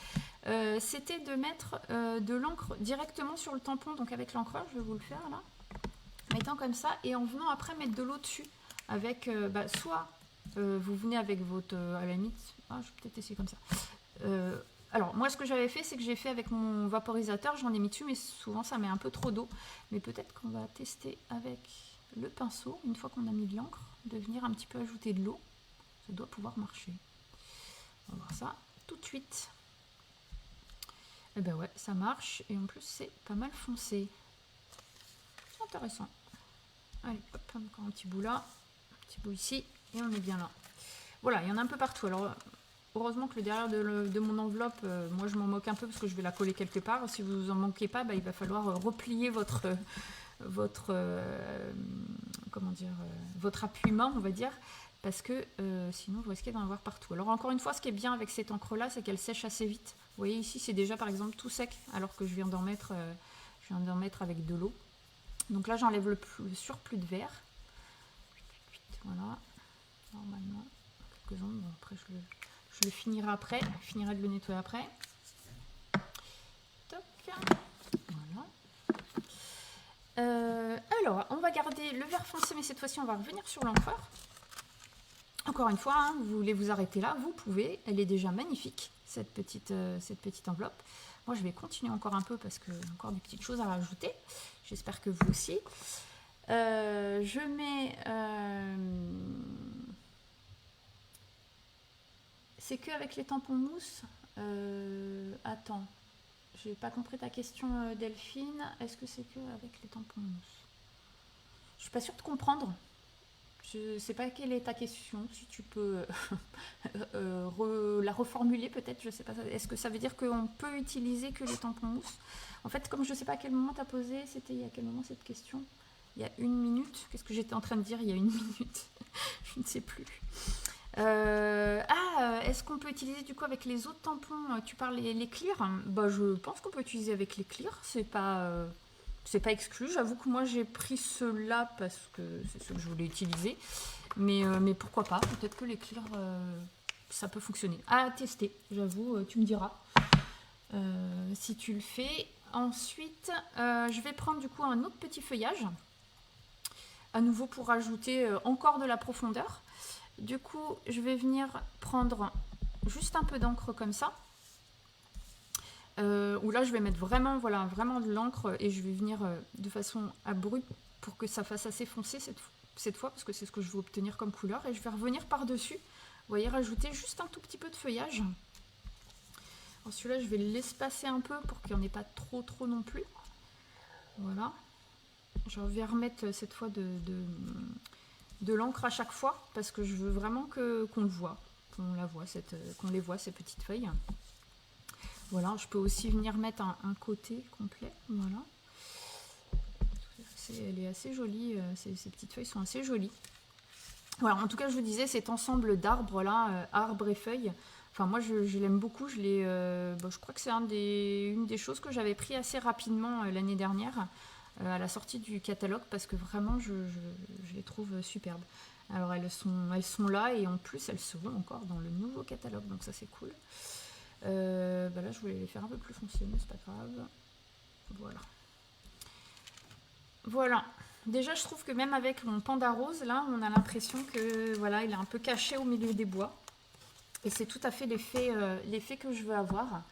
C'était de mettre de l'encre directement sur le tampon, donc avec l'encreur, je vais vous le faire là, mettant comme ça, et en venant après mettre de l'eau dessus, avec soit vous venez avec votre, à la limite, je vais peut-être essayer comme ça. Alors moi ce que j'avais fait, c'est que j'ai fait avec mon vaporisateur, j'en ai mis dessus, mais souvent ça met un peu trop d'eau, mais peut-être qu'on va tester avec le pinceau, une fois qu'on a mis de l'encre, de venir un petit peu ajouter de l'eau. Ça doit pouvoir marcher. On va voir ça tout de suite. Et ben ouais, ça marche, et en plus c'est pas mal foncé. C'est intéressant. Allez, hop, encore un petit bout là, un petit bout ici, et on est bien là. Voilà, il y en a un peu partout. Alors heureusement que le derrière de mon enveloppe, moi je m'en moque un peu parce que je vais la coller quelque part. Si vous en manquez pas, il va falloir replier votre appui-main, on va dire, parce que sinon vous risquez d'en avoir partout. Alors encore une fois, ce qui est bien avec cette encre là, c'est qu'elle sèche assez vite. Vous voyez ici, c'est déjà par exemple tout sec, alors que je viens d'en mettre avec de l'eau. Donc là j'enlève le surplus de verre. Voilà, normalement quelques ondes. Bon, après je le finirai après, je finirai de le nettoyer après. Toc. Voilà. Alors, on va garder le vert foncé, mais cette fois-ci, on va revenir sur l'encreur. Encore une fois, hein, vous voulez vous arrêter là, vous pouvez. Elle est déjà magnifique, cette petite enveloppe. Moi, je vais continuer encore un peu parce que j'ai encore des petites choses à rajouter. J'espère que vous aussi. Je mets... C'est que avec les tampons mousse. Attends. J'ai pas compris ta question, Delphine. Est-ce que c'est que avec les tampons mousse? Je suis pas sûre de comprendre. Je sais pas quelle est ta question. Si tu peux la reformuler peut-être, je sais pas. Est-ce que ça veut dire qu'on peut utiliser que les tampons mousse? En fait, comme je sais pas à quel moment tu as posé, c'était il y a quel moment cette question? Il y a 1 minute. Qu'est-ce que j'étais en train de dire il y a 1 minute? Je ne sais plus. est-ce qu'on peut utiliser du coup avec les autres tampons? Tu parles les clear? Bah, je pense qu'on peut utiliser avec les clear. C'est pas exclu. J'avoue que moi j'ai pris ceux-là parce que c'est ceux que je voulais utiliser. Mais pourquoi pas? Peut-être que les clear, ça peut fonctionner. À tester, j'avoue, tu me diras si tu le fais. Ensuite, je vais prendre du coup un autre petit feuillage. À nouveau pour rajouter encore de la profondeur. Du coup, je vais venir prendre juste un peu d'encre comme ça. Où là, je vais mettre vraiment, voilà, vraiment de l'encre et je vais venir de façon abrupte pour que ça fasse assez foncé cette fois, parce que c'est ce que je veux obtenir comme couleur. Et je vais revenir par-dessus. Vous voyez, rajouter juste un tout petit peu de feuillage. Alors celui-là, je vais l'espacer un peu pour qu'il n'y en ait pas trop non plus. Voilà. Je vais remettre cette fois de l'encre à chaque fois parce que je veux vraiment qu'on le voit, qu'on les voit ces petites feuilles. Voilà, je peux aussi venir mettre un côté complet. Voilà. Elle est assez jolie, ces petites feuilles sont assez jolies. Voilà, en tout cas, je vous disais, cet ensemble d'arbres là, arbres et feuilles, enfin moi je l'aime beaucoup. Je crois que c'est une des choses que j'avais pris assez rapidement l'année dernière. À la sortie du catalogue parce que vraiment je les trouve superbes. Alors elles sont là et en plus elles seront encore dans le nouveau catalogue, donc ça c'est cool. Là je voulais les faire un peu plus foncées mais c'est pas grave. Voilà. Déjà je trouve que même avec mon panda rose là on a l'impression que voilà il est un peu caché au milieu des bois et c'est tout à fait l'effet que je veux avoir.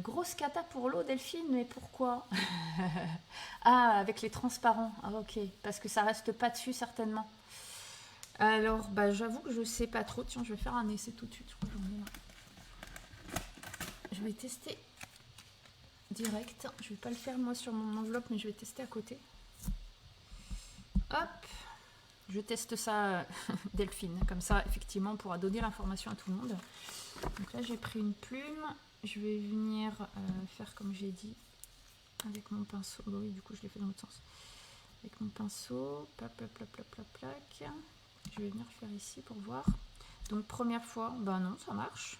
Grosse cata pour l'eau, Delphine, mais pourquoi? Ah, avec les transparents. Ah, ok, parce que ça reste pas dessus certainement. Alors, bah, j'avoue que je sais pas trop. Tiens, je vais faire un essai tout de suite. Je crois que j'en ai là. Je vais tester direct. Je vais pas le faire moi sur mon enveloppe, mais je vais tester à côté. Hop, je teste ça, Delphine. Comme ça, effectivement, on pourra donner l'information à tout le monde. Donc là, j'ai pris une plume. Je vais venir faire comme j'ai dit avec mon pinceau. Bon, oui, du coup, je l'ai fait dans l'autre sens. Avec mon pinceau, plac. Je vais venir faire ici pour voir. Donc, première fois, bah non, ça marche.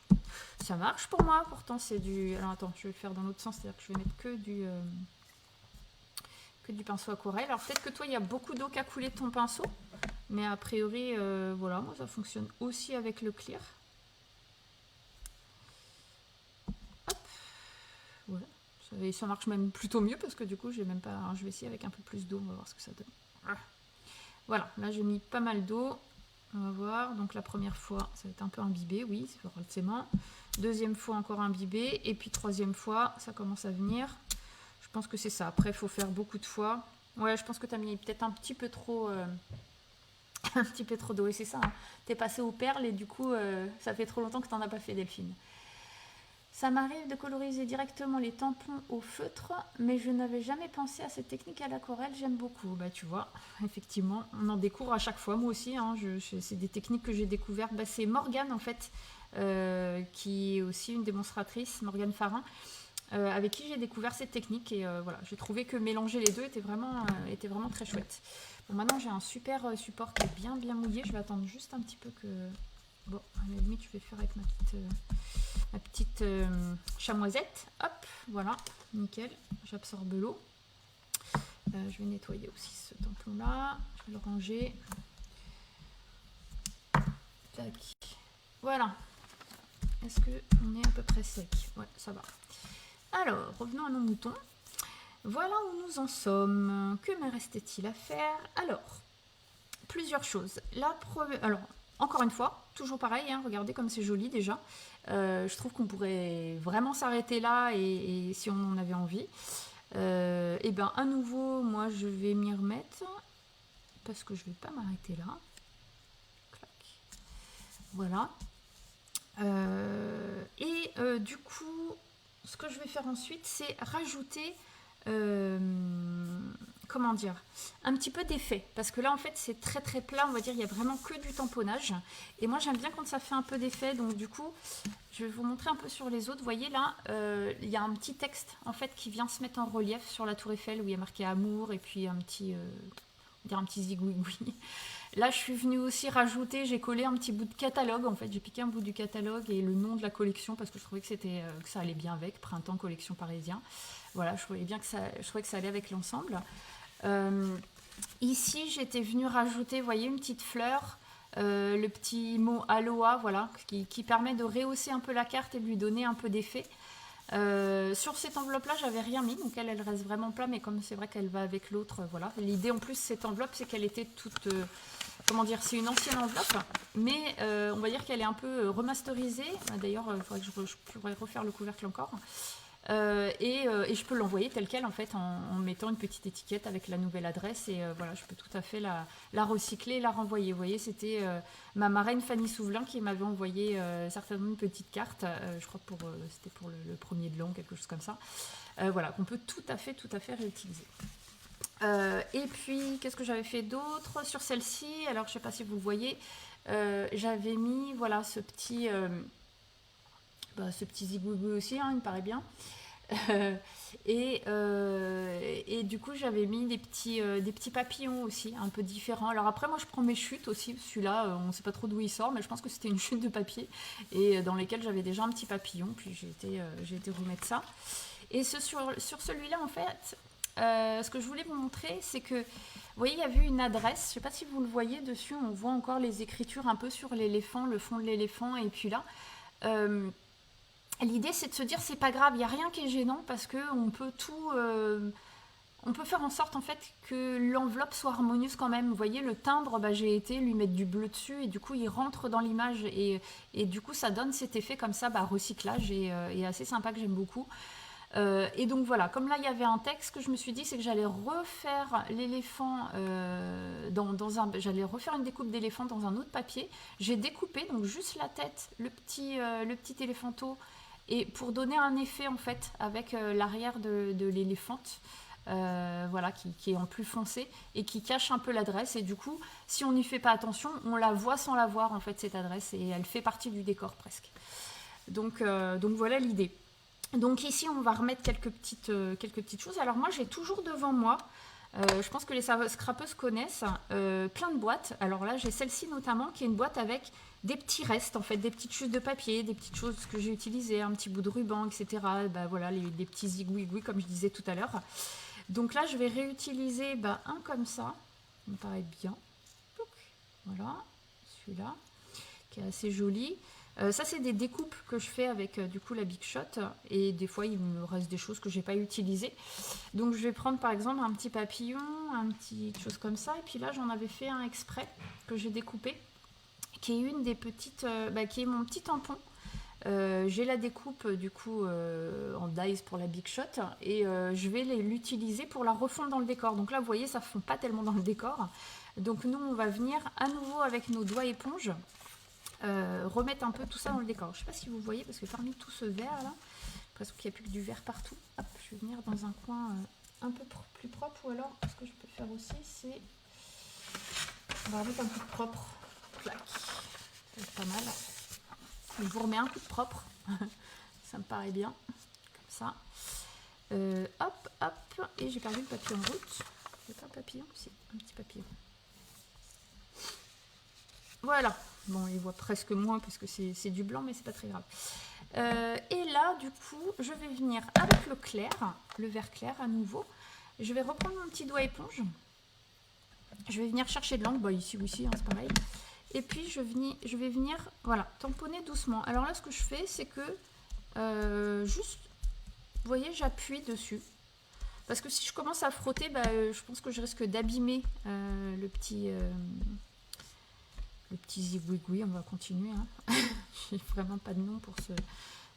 Ça marche pour moi. Pourtant, c'est du. Alors, attends, je vais le faire dans l'autre sens, c'est-à-dire que je vais mettre que du pinceau aquarelle. Alors, peut-être que toi, il y a beaucoup d'eau qui a coulé de ton pinceau. Mais a priori, voilà, moi, ça fonctionne aussi avec le clear. Ouais, ça marche même plutôt mieux parce que du coup j'ai même pas. Alors, je vais essayer avec un peu plus d'eau, on va voir ce que ça donne. Voilà, là j'ai mis pas mal d'eau. On va voir. Donc la première fois ça va être un peu imbibé, oui, forcément. Deuxième fois encore imbibé. Et puis troisième fois ça commence à venir. Je pense que c'est ça. Après il faut faire beaucoup de fois. Ouais, je pense que tu as mis peut-être un petit peu trop. Un petit peu trop d'eau. Et c'est ça. Hein. T'es passé aux perles et du coup ça fait trop longtemps que t'en as pas fait, Delphine. Ça m'arrive de coloriser directement les tampons au feutre, mais je n'avais jamais pensé à cette technique à l'aquarelle, j'aime beaucoup. Bah tu vois, effectivement, on en découvre à chaque fois, moi aussi, hein, c'est des techniques que j'ai découvertes. Bah, c'est Morgane en fait, qui est aussi une démonstratrice, Morgane Farin, avec qui j'ai découvert cette technique et voilà, j'ai trouvé que mélanger les deux était vraiment très chouette. Bon, maintenant j'ai un super support qui est bien mouillé, je vais attendre juste un petit peu que... Bon, à la limite, je vais faire avec ma petite chamoisette. Hop, voilà, nickel. J'absorbe l'eau. Je vais nettoyer aussi ce tampon-là. Je vais le ranger. Tac. Voilà. Est-ce qu'on est à peu près sec? Ouais, ça va. Alors, revenons à nos moutons. Voilà où nous en sommes. Que me restait-il à faire? Alors, plusieurs choses. Alors, encore une fois, toujours pareil, hein, regardez comme c'est joli déjà. Je trouve qu'on pourrait vraiment s'arrêter là et si on en avait envie. Et bien à nouveau, moi je vais m'y remettre parce que je vais pas m'arrêter là. Clac. Voilà. Du coup, ce que je vais faire ensuite, c'est rajouter... comment dire, un petit peu d'effet parce que là en fait c'est très plat, on va dire, il y a vraiment que du tamponnage et moi j'aime bien quand ça fait un peu d'effet, donc du coup je vais vous montrer un peu sur les autres. Vous voyez là il y a un petit texte en fait qui vient se mettre en relief sur la tour Eiffel où il y a marqué amour et puis un petit on va dire un petit zigouigoui. Là, je suis venue aussi rajouter, j'ai collé un petit bout de catalogue. En fait, j'ai piqué un bout du catalogue et le nom de la collection parce que je trouvais que que ça allait bien avec Printemps collection parisien. Voilà, je trouvais bien que je trouvais que ça allait avec l'ensemble. Euh, Ici, j'étais venue rajouter, vous voyez, une petite fleur, le petit mot aloha, voilà, qui permet de rehausser un peu la carte et de lui donner un peu d'effet. Sur cette enveloppe-là, j'avais rien mis, donc elle reste vraiment plat, mais comme c'est vrai qu'elle va avec l'autre, voilà. L'idée en plus, cette enveloppe, c'est qu'elle était toute, comment dire, c'est une ancienne enveloppe, mais on va dire qu'elle est un peu remasterisée. D'ailleurs, il faudrait que je pourrais refaire le couvercle encore. Et je peux l'envoyer telle quelle en fait en mettant une petite étiquette avec la nouvelle adresse et voilà, je peux tout à fait la recycler et la renvoyer. Vous voyez, c'était ma marraine Fanny Souvelin qui m'avait envoyé certainement une petite carte, je crois c'était pour le premier de l'an, quelque chose comme ça. Voilà, qu'on peut tout à fait réutiliser. Et puis, qu'est-ce que j'avais fait d'autre sur celle-ci? Alors, je sais pas si vous le voyez, j'avais mis voilà ce petit zigouigou aussi, hein, il me paraît bien. Et du coup, j'avais mis des petits papillons aussi, un peu différents. Alors après, moi, je prends mes chutes aussi. Celui-là, on ne sait pas trop d'où il sort, mais je pense que c'était une chute de papier et dans lesquelles j'avais déjà un petit papillon. Puis j'ai été remettre ça. Et sur celui-là, en fait, ce que je voulais vous montrer, c'est que, vous voyez, il y avait une adresse. Je ne sais pas si vous le voyez dessus. On voit encore les écritures un peu sur l'éléphant, le fond de l'éléphant. Et puis là, l'idée, c'est de se dire, c'est pas grave, il n'y a rien qui est gênant parce qu'on peut tout... on peut faire en sorte en fait que l'enveloppe soit harmonieuse quand même. Vous voyez, le timbre, j'ai été lui mettre du bleu dessus et du coup il rentre dans l'image et du coup ça donne cet effet comme ça, recyclage et assez sympa que j'aime beaucoup. Et donc voilà, comme là il y avait un texte, ce que je me suis dit c'est que j'allais refaire l'éléphant j'allais refaire une découpe d'éléphant dans un autre papier. J'ai découpé donc juste la tête, le petit éléphanteau et pour donner un effet en fait avec l'arrière de l'éléphante. Voilà, qui est en plus foncé et qui cache un peu l'adresse et du coup si on n'y fait pas attention on la voit sans la voir en fait cette adresse et elle fait partie du décor presque donc voilà l'idée. Donc ici on va remettre quelques petites choses. Alors moi j'ai toujours devant moi, je pense que les scrapeuses connaissent, plein de boîtes. Alors là j'ai celle-ci notamment qui est une boîte avec des petits restes en fait, des petites choses de papier, des petites choses que j'ai utilisées, un petit bout de ruban, etc. Voilà les petits zigouigouis comme je disais tout à l'heure. Donc là je vais réutiliser un comme ça, ça me paraît bien. Voilà, celui-là qui est assez joli. Ça c'est des découpes que je fais avec du coup la Big Shot et des fois il me reste des choses que j'ai pas utilisées. Donc je vais prendre par exemple un petit papillon, un petit chose comme ça et puis là j'en avais fait un exprès que j'ai découpé qui est une des petites, qui est mon petit tampon. J'ai la découpe du coup en dies pour la Big Shot et je vais l'utiliser pour la refondre dans le décor. Donc là vous voyez ça fond pas tellement dans le décor. Donc nous on va venir à nouveau avec nos doigts éponges remettre un peu tout ça dans le décor. Je sais pas si vous voyez parce que parmi tout ce vert là, j'ai l'impression qu'il n'y a plus que du vert partout. Hop, je vais venir dans un coin un peu plus propre ou alors ce que je peux faire aussi c'est on va remettre un peu de propre. Clac. C'est pas mal. Je vous remets un coup de propre. Ça me paraît bien. Comme ça. Hop, hop. Et j'ai perdu le papier en route. C'est pas un papillon? Si, un petit papillon. Voilà. Bon, il voit presque moins parce que c'est du blanc, mais c'est pas très grave. Et là, du coup, je vais venir avec le clair, le vert clair à nouveau. Je vais reprendre mon petit doigt éponge. Je vais venir chercher de l'encre. Ici ou ici, hein, c'est pareil. Et puis je vais venir voilà, tamponner doucement. Alors là ce que je fais c'est que juste, vous voyez, j'appuie dessus. Parce que si je commence à frotter, je pense que je risque d'abîmer le petit zigouigoui. On va continuer. Hein. J'ai vraiment pas de nom pour ce.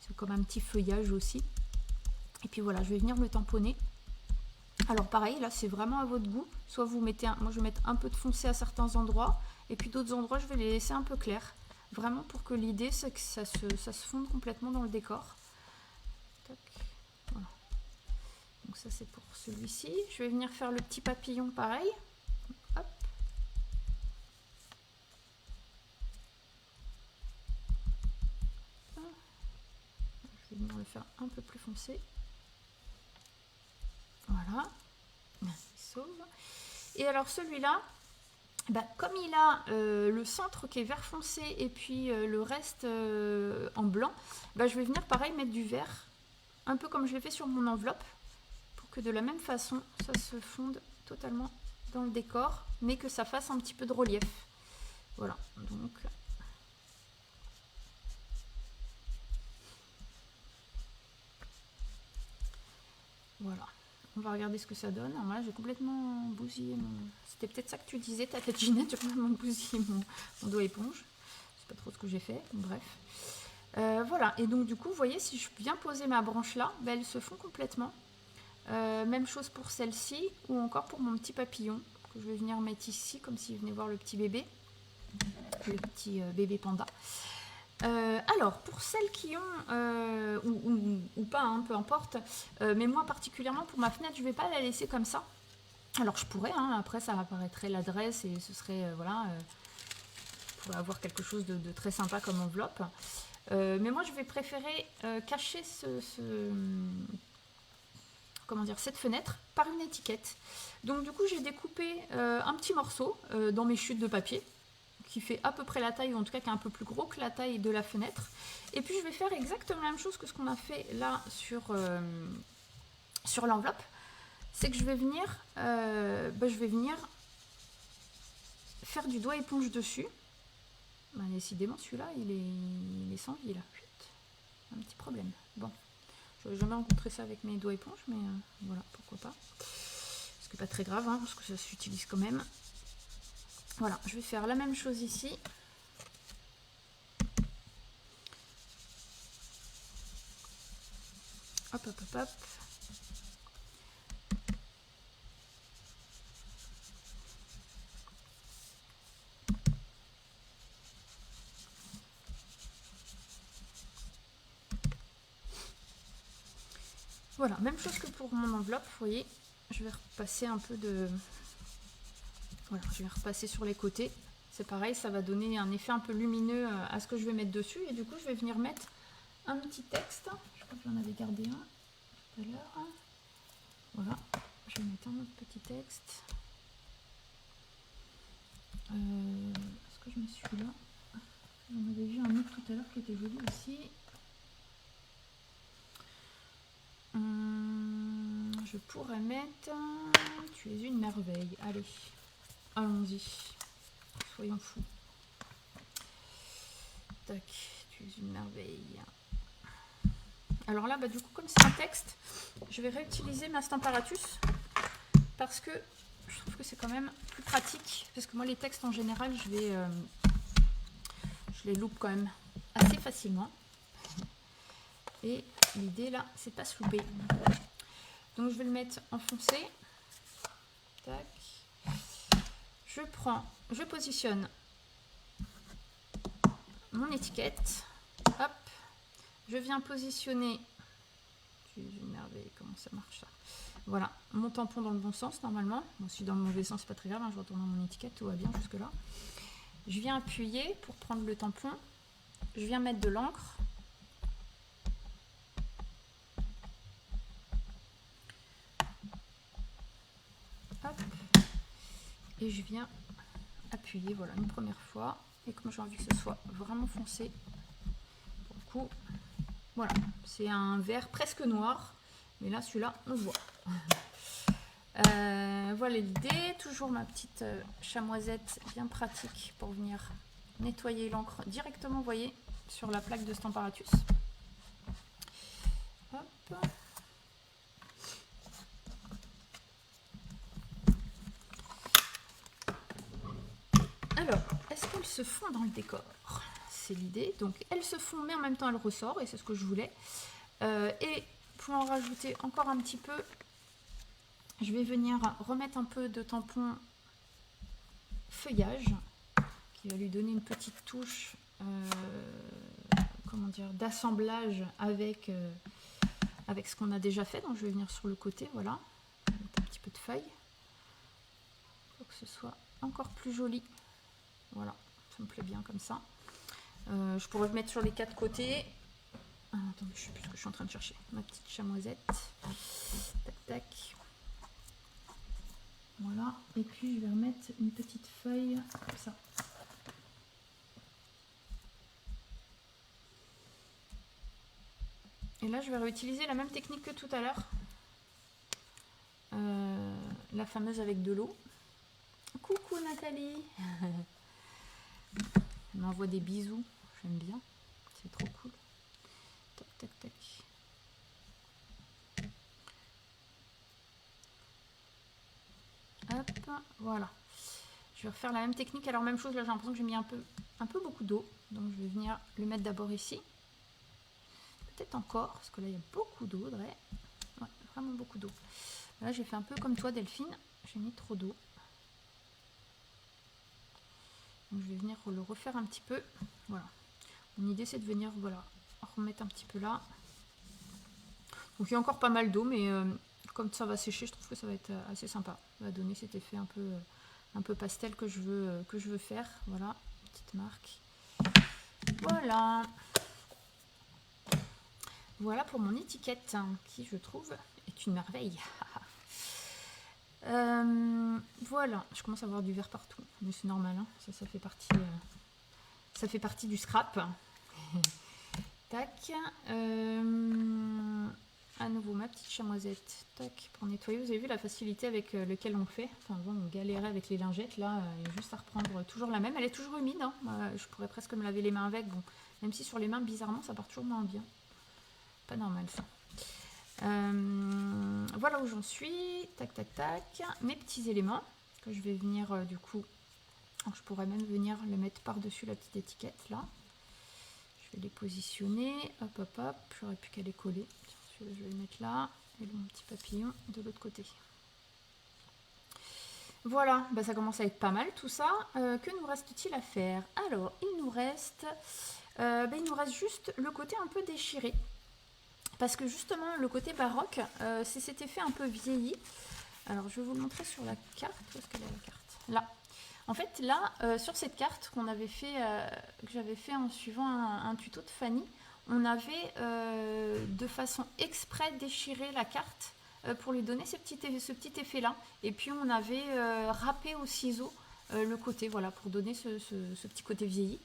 C'est comme un petit feuillage aussi. Et puis voilà, je vais venir le tamponner. Alors pareil, là c'est vraiment à votre goût. Soit vous mettez, moi je vais mettre un peu de foncé à certains endroits. Et puis d'autres endroits, je vais les laisser un peu clairs. Vraiment pour que l'idée, c'est que ça se fonde complètement dans le décor. Tac. Voilà. Donc ça, c'est pour celui-ci. Je vais venir faire le petit papillon pareil. Hop. Je vais venir le faire un peu plus foncé. Voilà. Il sauve. Et alors celui-là, bah, comme il a le centre qui est vert foncé et puis le reste en blanc, bah, je vais venir pareil mettre du vert, un peu comme je l'ai fait sur mon enveloppe, pour que de la même façon ça se fonde totalement dans le décor, mais que ça fasse un petit peu de relief. Voilà, donc voilà. On va regarder ce que ça donne. Alors là, j'ai complètement bousillé mon... C'était peut-être ça que tu disais, ta tête Ginette, j'ai complètement bousillé mon doigt éponge. Je sais pas trop ce que j'ai fait, bref. Voilà, et donc du coup, vous voyez, si je viens poser ma branche là, ben, elles se font complètement. Même chose pour celle-ci, ou encore pour mon petit papillon, que je vais venir mettre ici, comme s'il venait voir le petit bébé. Le petit bébé panda. Alors, pour celles qui ont, ou pas, hein, peu importe, mais moi particulièrement pour ma fenêtre, je ne vais pas la laisser comme ça. Alors je pourrais, hein, après ça apparaîtrait l'adresse et ce serait, voilà, je pourrais avoir quelque chose de très sympa comme enveloppe. Mais moi je vais préférer cacher comment dire, cette fenêtre par une étiquette. Donc du coup j'ai découpé un petit morceau dans mes chutes de papier, qui fait à peu près la taille, ou en tout cas qui est un peu plus gros que la taille de la fenêtre. Et puis je vais faire exactement la même chose que ce qu'on a fait là sur l'enveloppe. C'est que je vais venir faire du doigt éponge dessus. Ben, décidément celui-là il est sans vie là. Un petit problème. Bon, je n'avais jamais rencontré ça avec mes doigts éponges, mais voilà, pourquoi pas. Ce qui n'est pas très grave, hein, parce que ça s'utilise quand même. Voilà, je vais faire la même chose ici. Hop, hop, hop, hop. Voilà, même chose que pour mon enveloppe, vous voyez. Je vais repasser un peu de... Voilà, je vais repasser sur les côtés. C'est pareil, ça va donner un effet un peu lumineux à ce que je vais mettre dessus. Et du coup, je vais venir mettre un petit texte. Je crois que j'en avais gardé un tout à l'heure. Voilà, je vais mettre un autre petit texte. Est-ce que je me suis là? On avait vu un autre tout à l'heure qui était joli aussi. Je pourrais mettre... Tu es une merveille. Allez, allons-y. Soyons fous. Tac, tu es une merveille. Alors là, bah, du coup, comme c'est un texte, je vais réutiliser ma Stamparatus parce que je trouve que c'est quand même plus pratique. Parce que moi, les textes en général, je les loupe quand même assez facilement. Et l'idée là, c'est pas se louper. Donc je vais le mettre en foncé. Tac. Je positionne mon étiquette. Hop. Je viens positionner. C'est une merveille, comment ça marche ça. Voilà, mon tampon dans le bon sens normalement. Moi, si dans le mauvais sens, c'est pas très grave, hein, je retourne dans mon étiquette, tout va bien jusque là. Je viens appuyer pour prendre le tampon. Je viens mettre de l'encre. Hop. Et je viens appuyer, voilà, une première fois. Et comme j'ai envie que ce soit vraiment foncé, pour le coup, voilà, c'est un vert presque noir. Mais là, celui-là, on voit. Voilà l'idée. Toujours ma petite chamoisette bien pratique pour venir nettoyer l'encre directement, vous voyez, sur la plaque de Stamparatus. Hop. Alors, est-ce qu'elles se font dans le décor? C'est l'idée. Donc, elles se font, mais en même temps, elles ressortent, et c'est ce que je voulais. Et pour en rajouter encore un petit peu, je vais venir remettre un peu de tampon feuillage, qui va lui donner une petite touche, comment dire, d'assemblage avec ce qu'on a déjà fait. Donc, je vais venir sur le côté, voilà, mettre un petit peu de feuille, pour que ce soit encore plus joli. Voilà, ça me plaît bien comme ça. Je pourrais le mettre sur les quatre côtés. Ah, attendez, je sais plus ce que je suis en train de chercher. Ma petite chamoisette. Tac, tac. Voilà, et puis je vais remettre une petite feuille comme ça. Et là, je vais réutiliser la même technique que tout à l'heure. La fameuse avec de l'eau. Coucou Nathalie. Elle m'envoie des bisous, j'aime bien, c'est trop cool. Tac, tac, tac. Hop, voilà. Je vais refaire la même technique. Alors même chose, là j'ai l'impression que j'ai mis un peu beaucoup d'eau. Donc je vais venir le mettre d'abord ici. Peut-être encore, parce que là il y a beaucoup d'eau, Audrey. Ouais, vraiment beaucoup d'eau. Là j'ai fait un peu comme toi Delphine, j'ai mis trop d'eau. Donc je vais venir le refaire un petit peu. Voilà. Mon idée c'est de venir voilà, remettre un petit peu là. Donc il y a encore pas mal d'eau, mais comme ça va sécher, je trouve que ça va être assez sympa. Ça va donner cet effet un peu pastel que je veux faire. Voilà, petite marque. Voilà. Voilà pour mon étiquette, qui je trouve est une merveille. Voilà, je commence à avoir du vert partout, mais c'est normal, hein. Ça fait partie du scrap. Tac. À nouveau ma petite chamoisette. Tac, pour nettoyer. Vous avez vu la facilité avec laquelle on fait. Enfin bon, on galérait avec les lingettes. Là, il y a juste à reprendre toujours la même. Elle est toujours humide, hein. Je pourrais presque me laver les mains avec. Bon, même si sur les mains, bizarrement, ça part toujours moins bien. Pas normal ça. Voilà où j'en suis. Tac, tac, tac. Mes petits éléments que je vais venir du coup. Alors, je pourrais même venir les mettre par-dessus la petite étiquette là. Je vais les positionner. Hop, hop, hop. J'aurais pu qu'à les coller. Celui-là, je vais le mettre là. Et mon petit papillon de l'autre côté. Voilà, bah ça commence à être pas mal tout ça. Que nous reste-t-il à faire? Alors, il nous reste juste le côté un peu déchiré. Parce que justement, le côté baroque, c'est cet effet un peu vieilli. Alors, je vais vous le montrer sur la carte. Où est-ce qu'elle est la carte? Là. En fait, là, sur cette carte que j'avais fait en suivant un tuto de Fanny, on avait de façon exprès déchiré la carte pour lui donner ce petit effet-là. Et puis, on avait râpé au ciseau le côté, voilà, pour donner ce petit côté vieilli.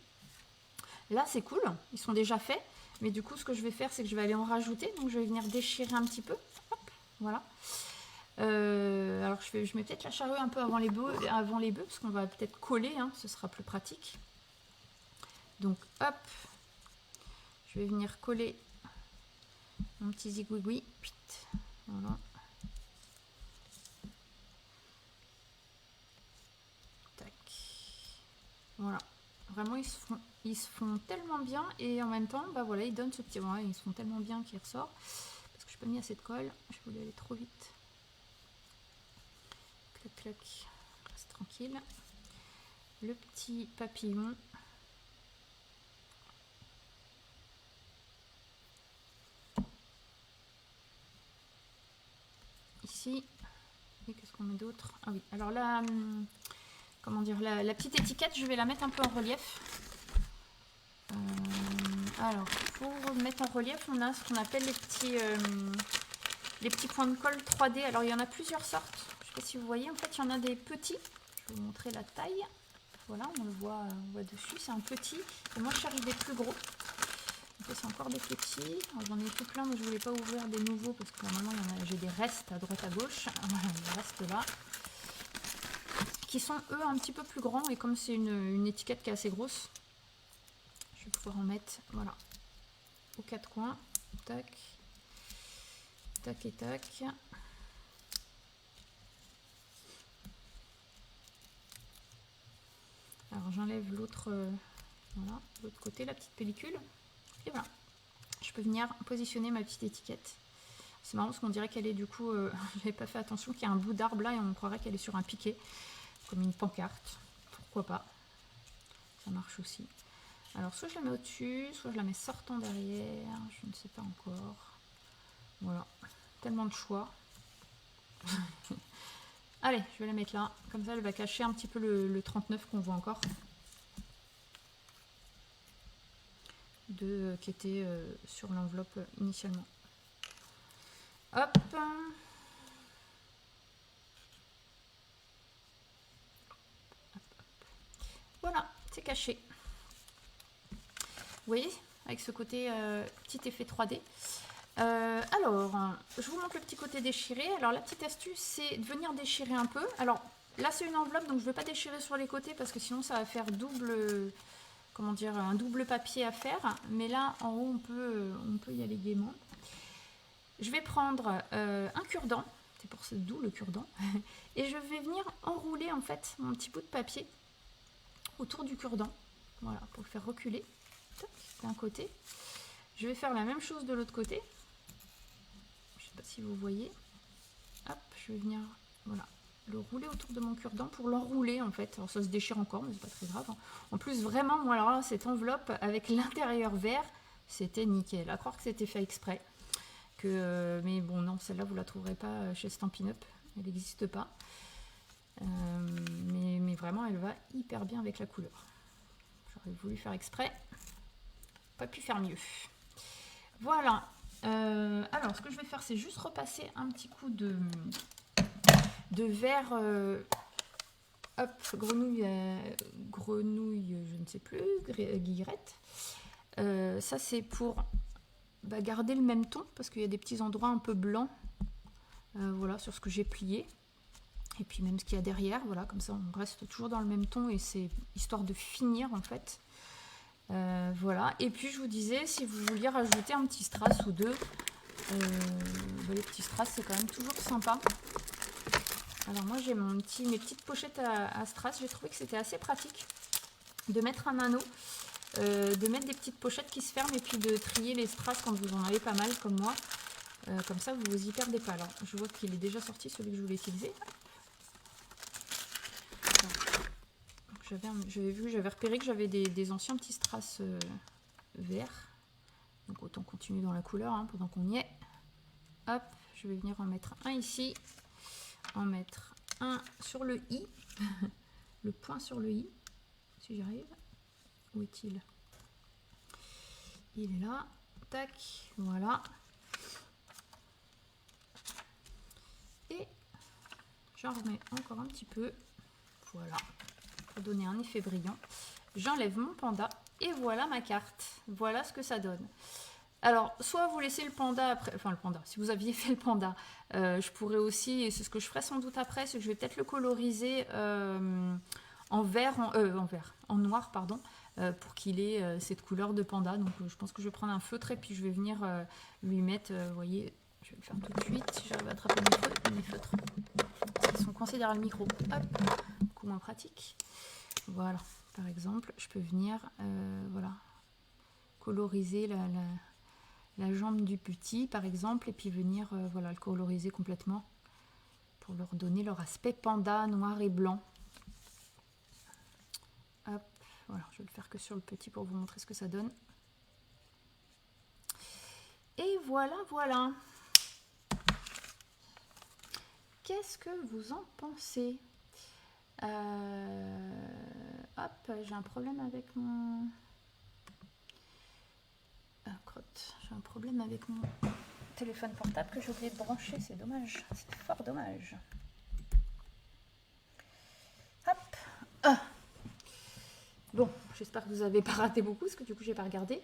Là, c'est cool, ils sont déjà faits. Mais du coup, ce que je vais faire, c'est que je vais aller en rajouter. Donc, je vais venir déchirer un petit peu. Hop, voilà. Alors je mets peut-être la charrue un peu avant les bœufs parce qu'on va peut-être coller, hein, ce sera plus pratique. Donc hop, je vais venir coller mon petit zigouigoui. Voilà. Tac. Voilà. Vraiment ils se font tellement bien et en même temps, bah voilà, ils donnent ce petit. Ouais, ils se font tellement bien qu'ils ressortent. Parce que je n'ai pas mis assez de colle, je voulais aller trop vite. Clac, clac, reste tranquille. Le petit papillon. Ici. Et qu'est-ce qu'on met d'autre? Ah oui, alors là, comment dire, la petite étiquette, je vais la mettre un peu en relief. Alors, pour mettre en relief, on a ce qu'on appelle les petits points de colle 3D. Alors, il y en a plusieurs sortes. Je ne sais pas si vous voyez. En fait, il y en a des petits. Je vais vous montrer la taille. Voilà, on voit dessus. C'est un petit. Et moi, je cherche des plus gros. Donc, c'est encore des petits. J'en ai tout plein, mais je ne voulais pas ouvrir des nouveaux parce que normalement, j'ai des restes à droite à gauche. Des restes là. Qui sont, eux, un petit peu plus grands. Et comme c'est une étiquette qui est assez grosse, je vais pouvoir en mettre, voilà, aux quatre coins. Tac. Tac et tac. Alors j'enlève l'autre voilà, l'autre côté, la petite pellicule. Et voilà. Je peux venir positionner ma petite étiquette. C'est marrant parce qu'on dirait qu'elle est du coup, j'avais pas fait attention qu'il y a un bout d'arbre là et on croirait qu'elle est sur un piquet, comme une pancarte. Pourquoi pas? Ça marche aussi. Alors soit je la mets au-dessus, soit je la mets sortant derrière, je ne sais pas encore. Voilà, tellement de choix. Allez, je vais la mettre là, comme ça elle va cacher un petit peu le 39 qu'on voit encore. Qui était sur l'enveloppe initialement. Hop. Voilà, c'est caché. Vous voyez, avec ce côté petit effet 3D. Alors, je vous montre le petit côté déchiré. Alors, la petite astuce, c'est de venir déchirer un peu. Alors, là, c'est une enveloppe, donc je ne vais pas déchirer sur les côtés parce que sinon, ça va faire double, comment dire, un double papier à faire. Mais là, en haut, on peut y aller gaiement. Je vais prendre un cure-dent, c'est pour ça d'où le cure-dent, et je vais venir enrouler en fait mon petit bout de papier autour du cure-dent. Voilà, pour le faire reculer d'un côté. Je vais faire la même chose de l'autre côté. Je ne sais pas si vous voyez. Hop, je vais venir, voilà, le rouler autour de mon cure-dent pour l'enrouler en fait. Alors ça se déchire encore, mais c'est pas très grave. Hein. En plus, vraiment, moi alors là, cette enveloppe avec l'intérieur vert, c'était nickel. À croire que c'était fait exprès. Mais bon, non, celle-là, vous la trouverez pas chez Stampin' Up. Elle n'existe pas. Mais vraiment, elle va hyper bien avec la couleur. J'aurais voulu faire exprès. Pas pu faire mieux. Voilà. Alors, ce que je vais faire, c'est juste repasser un petit coup de vert. Hop, grenouille, je ne sais plus, guillerette. Ça, c'est pour garder le même ton, parce qu'il y a des petits endroits un peu blancs. Voilà, sur ce que j'ai plié. Et puis même ce qu'il y a derrière, voilà, comme ça on reste toujours dans le même ton et c'est histoire de finir en fait. Voilà, et puis je vous disais, si vous vouliez rajouter un petit strass ou deux, les petits strass c'est quand même toujours sympa. Alors moi j'ai mes petites pochettes à strass, j'ai trouvé que c'était assez pratique de mettre un anneau, de mettre des petites pochettes qui se ferment et puis de trier les strass quand vous en avez pas mal comme moi. Comme ça vous y perdez pas. Alors je vois qu'il est déjà sorti celui que je voulais utiliser. J'avais repéré que j'avais des anciens petits strass verts. Donc autant continuer dans la couleur hein, pendant qu'on y est. Hop, je vais venir en mettre un ici. En mettre un sur le i. Le point sur le i. Si j'arrive. Où est-il? Il est là. Tac, voilà. Et j'en remets encore un petit peu. Voilà. Donner un effet brillant. J'enlève mon panda et voilà ma carte. Voilà ce que ça donne. Alors, soit vous laissez le panda après, enfin le panda, si vous aviez fait le panda, je pourrais aussi, et c'est ce que je ferai sans doute après, c'est que je vais peut-être le coloriser en noir, pardon, pour qu'il ait cette couleur de panda. Donc je pense que je vais prendre un feutre et puis je vais venir lui mettre, vous voyez, je vais le faire tout de suite, si j'arrive à attraper mes feutres. Ils sont coincés derrière le micro. Hop, beaucoup moins pratique. Voilà, par exemple, je peux venir voilà, coloriser la jambe du petit, par exemple, et puis venir voilà, le coloriser complètement pour leur donner leur aspect panda noir et blanc. Hop, voilà, je vais le faire que sur le petit pour vous montrer ce que ça donne. Et voilà, voilà. Qu'est-ce que vous en pensez ? Hop, j'ai un problème avec mon... crotte. J'ai un problème avec mon téléphone portable que j'ai oublié de brancher, c'est dommage, c'est fort dommage. Hop. Bon, j'espère que vous n'avez pas raté beaucoup, parce que du coup j'ai pas regardé.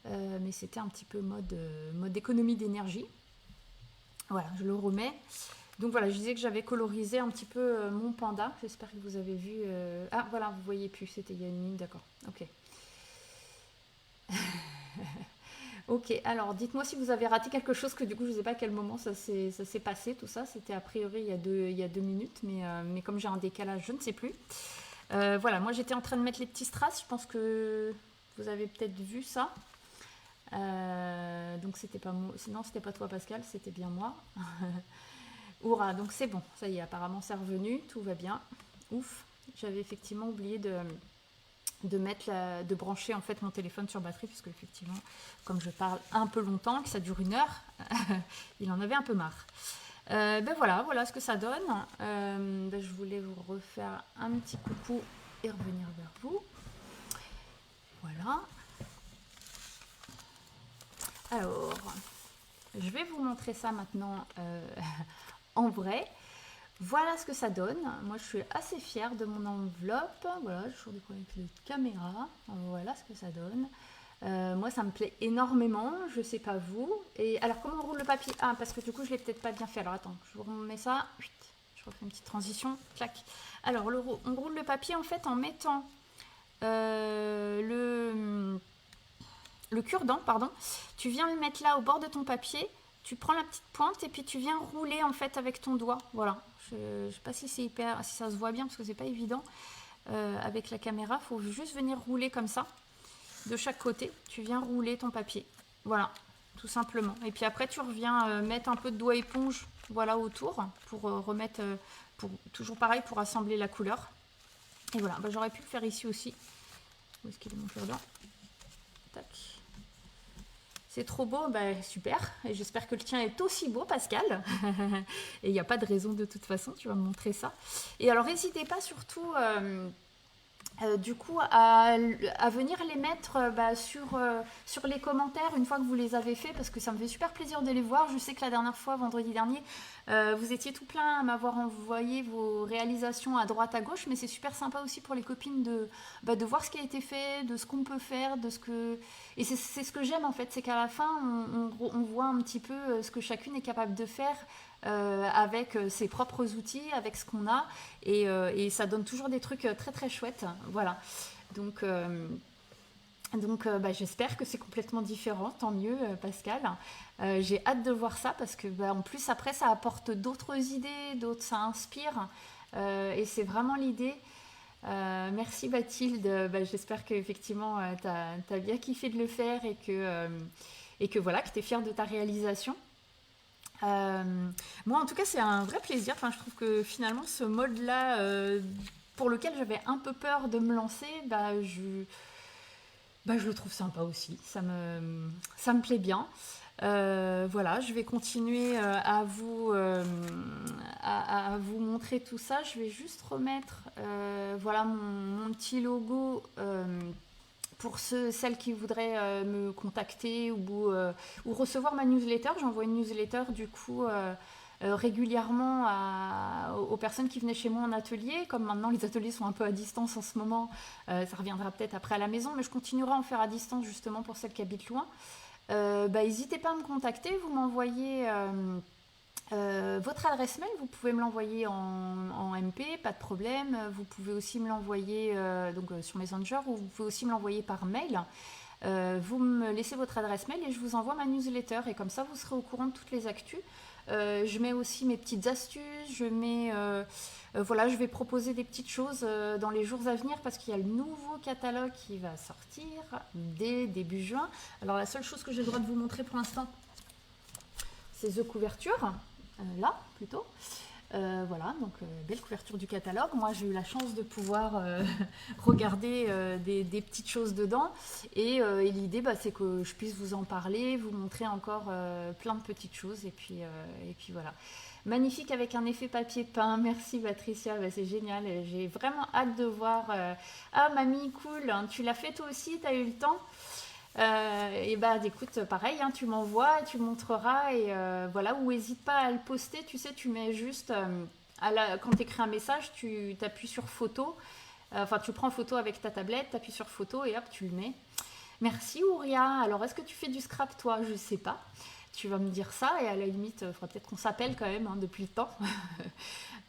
Mais c'était un petit peu mode économie d'énergie. Voilà, je le remets. Donc voilà, je disais que j'avais colorisé un petit peu mon panda. J'espère que vous avez vu... Ah voilà, vous voyez plus, c'était il y a une minute, d'accord. Ok. Ok, alors dites-moi si vous avez raté quelque chose, que du coup je ne sais pas à quel moment ça s'est passé, tout ça. C'était a priori il y a 2 minutes, mais comme j'ai un décalage, je ne sais plus. Voilà, moi j'étais en train de mettre les petits strass, je pense que vous avez peut-être vu ça. Donc c'était pas moi, sinon c'était pas toi Pascal, c'était bien moi. Hourra, donc c'est bon, ça y est, apparemment c'est revenu, tout va bien. Ouf, j'avais effectivement oublié de brancher en fait mon téléphone sur batterie, puisque effectivement, comme je parle un peu longtemps, que ça dure 1 heure, il en avait un peu marre. Ben voilà ce que ça donne. Je voulais vous refaire un petit coucou et revenir vers vous. Voilà. Alors, je vais vous montrer ça maintenant en vrai. Voilà ce que ça donne. Moi, je suis assez fière de mon enveloppe. Voilà, j'ai toujours décoré avec les caméras. Voilà ce que ça donne. Moi, ça me plaît énormément. Je sais pas vous. Et alors, comment on roule le papier? Ah, parce que du coup, je l'ai peut-être pas bien fait. Alors, attends, je vous remets ça. Je refais une petite transition. Clac. Alors, on roule le papier en fait en mettant le cure-dent, pardon. Tu viens le mettre là au bord de ton papier. Tu prends la petite pointe et puis tu viens rouler en fait avec ton doigt. Voilà. Je sais pas si c'est si ça se voit bien parce que c'est pas évident avec la caméra. Il faut juste venir rouler comme ça de chaque côté. Tu viens rouler ton papier. Voilà, tout simplement. Et puis après tu reviens mettre un peu de doigt éponge, voilà, autour pour remettre, pour toujours pareil pour assembler la couleur. Et voilà, bah, j'aurais pu le faire ici aussi. Où est-ce qu'il est mon cure-dent? Tac. C'est trop beau, bah, super. Et j'espère que le tien est aussi beau, Pascal. Et il n'y a pas de raison de toute façon, tu vas me montrer ça. Et alors, n'hésitez pas surtout, du coup, à venir les mettre sur les commentaires une fois que vous les avez faits, parce que ça me fait super plaisir de les voir. Je sais que la dernière fois, vendredi dernier, vous étiez tout plein à m'avoir envoyé vos réalisations à droite à gauche, mais c'est super sympa aussi pour les copines de voir ce qui a été fait, de ce qu'on peut faire, de ce que... Et c'est ce que j'aime en fait, c'est qu'à la fin, on voit un petit peu ce que chacune est capable de faire avec ses propres outils, avec ce qu'on a, et ça donne toujours des trucs très très chouettes. Voilà. Donc, bah, j'espère que c'est complètement différent, tant mieux Pascal. J'ai hâte de voir ça parce que bah, en plus après ça apporte d'autres idées, ça inspire et c'est vraiment l'idée. Merci Mathilde, bah, j'espère qu'effectivement tu as bien kiffé de le faire et que voilà, que tu es fière de ta réalisation. Moi en tout cas c'est un vrai plaisir, enfin, je trouve que finalement ce mode là pour lequel j'avais un peu peur de me lancer, je le trouve sympa aussi, ça me plaît bien. Voilà, je vais continuer à vous montrer tout ça. Je vais juste remettre voilà, mon petit logo pour celles qui voudraient me contacter ou recevoir ma newsletter. J'envoie une newsletter du coup régulièrement aux personnes qui venaient chez moi en atelier. Comme maintenant les ateliers sont un peu à distance en ce moment, ça reviendra peut-être après à la maison, mais je continuerai à en faire à distance justement pour celles qui habitent loin. N'hésitez pas à me contacter, vous m'envoyez votre adresse mail, vous pouvez me l'envoyer en MP, pas de problème. Vous pouvez aussi me l'envoyer sur Messenger ou vous pouvez aussi me l'envoyer par mail. Vous me laissez votre adresse mail et je vous envoie ma newsletter et comme ça vous serez au courant de toutes les actus. Je mets aussi mes petites astuces, voilà, je vais proposer des petites choses dans les jours à venir parce qu'il y a le nouveau catalogue qui va sortir dès début juin. Alors la seule chose que j'ai le droit de vous montrer pour l'instant, c'est The Couverture, là plutôt. Voilà, donc belle couverture du catalogue. Moi j'ai eu la chance de pouvoir regarder des petites choses dedans et l'idée c'est que je puisse vous en parler, vous montrer encore plein de petites choses et puis voilà. Magnifique avec un effet papier peint, merci Patricia, c'est génial, j'ai vraiment hâte de voir. Ah mamie, cool, hein, tu l'as fait toi aussi, t'as eu le temps? Et bah écoute, pareil, hein, tu m'envoies, tu montreras et voilà, ou n'hésite pas à le poster, tu sais, tu mets juste, quand tu écris un message, tu t'appuies sur photo, enfin tu prends photo avec ta tablette, tu appuies sur photo et hop, tu le mets. Merci Ouria, alors est-ce que tu fais du scrap toi? Je sais pas, tu vas me dire ça et à la limite, il faudra peut-être qu'on s'appelle quand même hein, depuis le temps.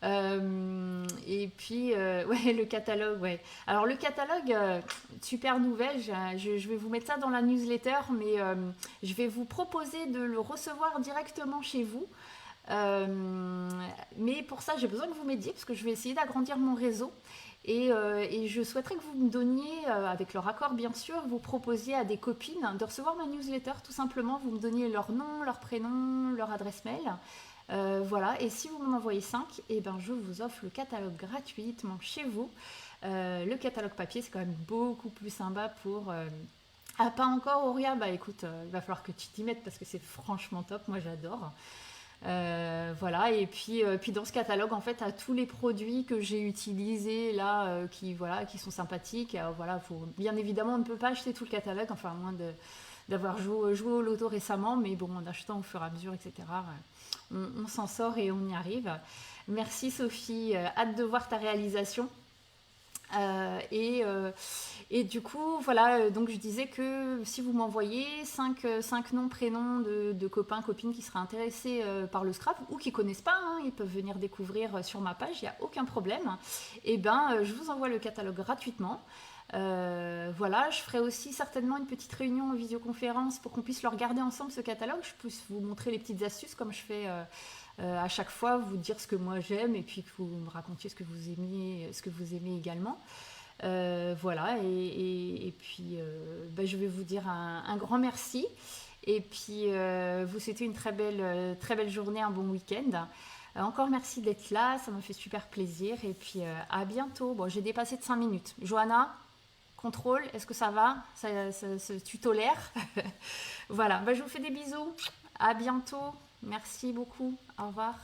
Et puis, ouais, le catalogue, ouais. Alors, le catalogue, super nouvelle, je vais vous mettre ça dans la newsletter, mais je vais vous proposer de le recevoir directement chez vous. Mais pour ça, j'ai besoin que vous m'aidiez, parce que je vais essayer d'agrandir mon réseau. Et je souhaiterais que vous me donniez, avec leur accord bien sûr, vous proposiez à des copines de recevoir ma newsletter, tout simplement. Vous me donniez leur nom, leur prénom, leur adresse mail. Voilà, et si vous m'en envoyez 5, eh ben, je vous offre le catalogue gratuitement chez vous. Le catalogue papier, c'est quand même beaucoup plus sympa pour... Ah, pas encore Auria? Bah écoute, il va falloir que tu t'y mettes parce que c'est franchement top, moi j'adore. Voilà, et puis dans ce catalogue, en fait, à tous les produits que j'ai utilisés là, qui sont sympathiques. Voilà, bien évidemment, on ne peut pas acheter tout le catalogue, enfin, à moins d'avoir joué au loto récemment, mais bon, en achetant au fur et à mesure, etc., on s'en sort et on y arrive. Merci Sophie, hâte de voir ta réalisation. Euh, et, euh, et du coup, voilà, donc je disais que si vous m'envoyez 5 noms, prénoms de copains, copines qui seraient intéressés par le scrap ou qui connaissent pas, hein, ils peuvent venir découvrir sur ma page, il n'y a aucun problème. Et ben, je vous envoie le catalogue gratuitement. Voilà, je ferai aussi certainement une petite réunion en visioconférence pour qu'on puisse le regarder ensemble, ce catalogue. Je puisse vous montrer les petites astuces comme je fais à chaque fois, vous dire ce que moi j'aime et puis que vous me racontiez ce que vous aimez également. Voilà, et puis ben, je vais vous dire un grand merci. Et puis vous souhaitez une très belle journée, un bon week-end. Encore merci d'être là, ça me fait super plaisir. Et puis à bientôt. Bon, j'ai dépassé de 5 minutes. Johanna, contrôle, est-ce que ça va, tu tolères? Voilà, ben, je vous fais des bisous. À bientôt. Merci beaucoup. Au revoir.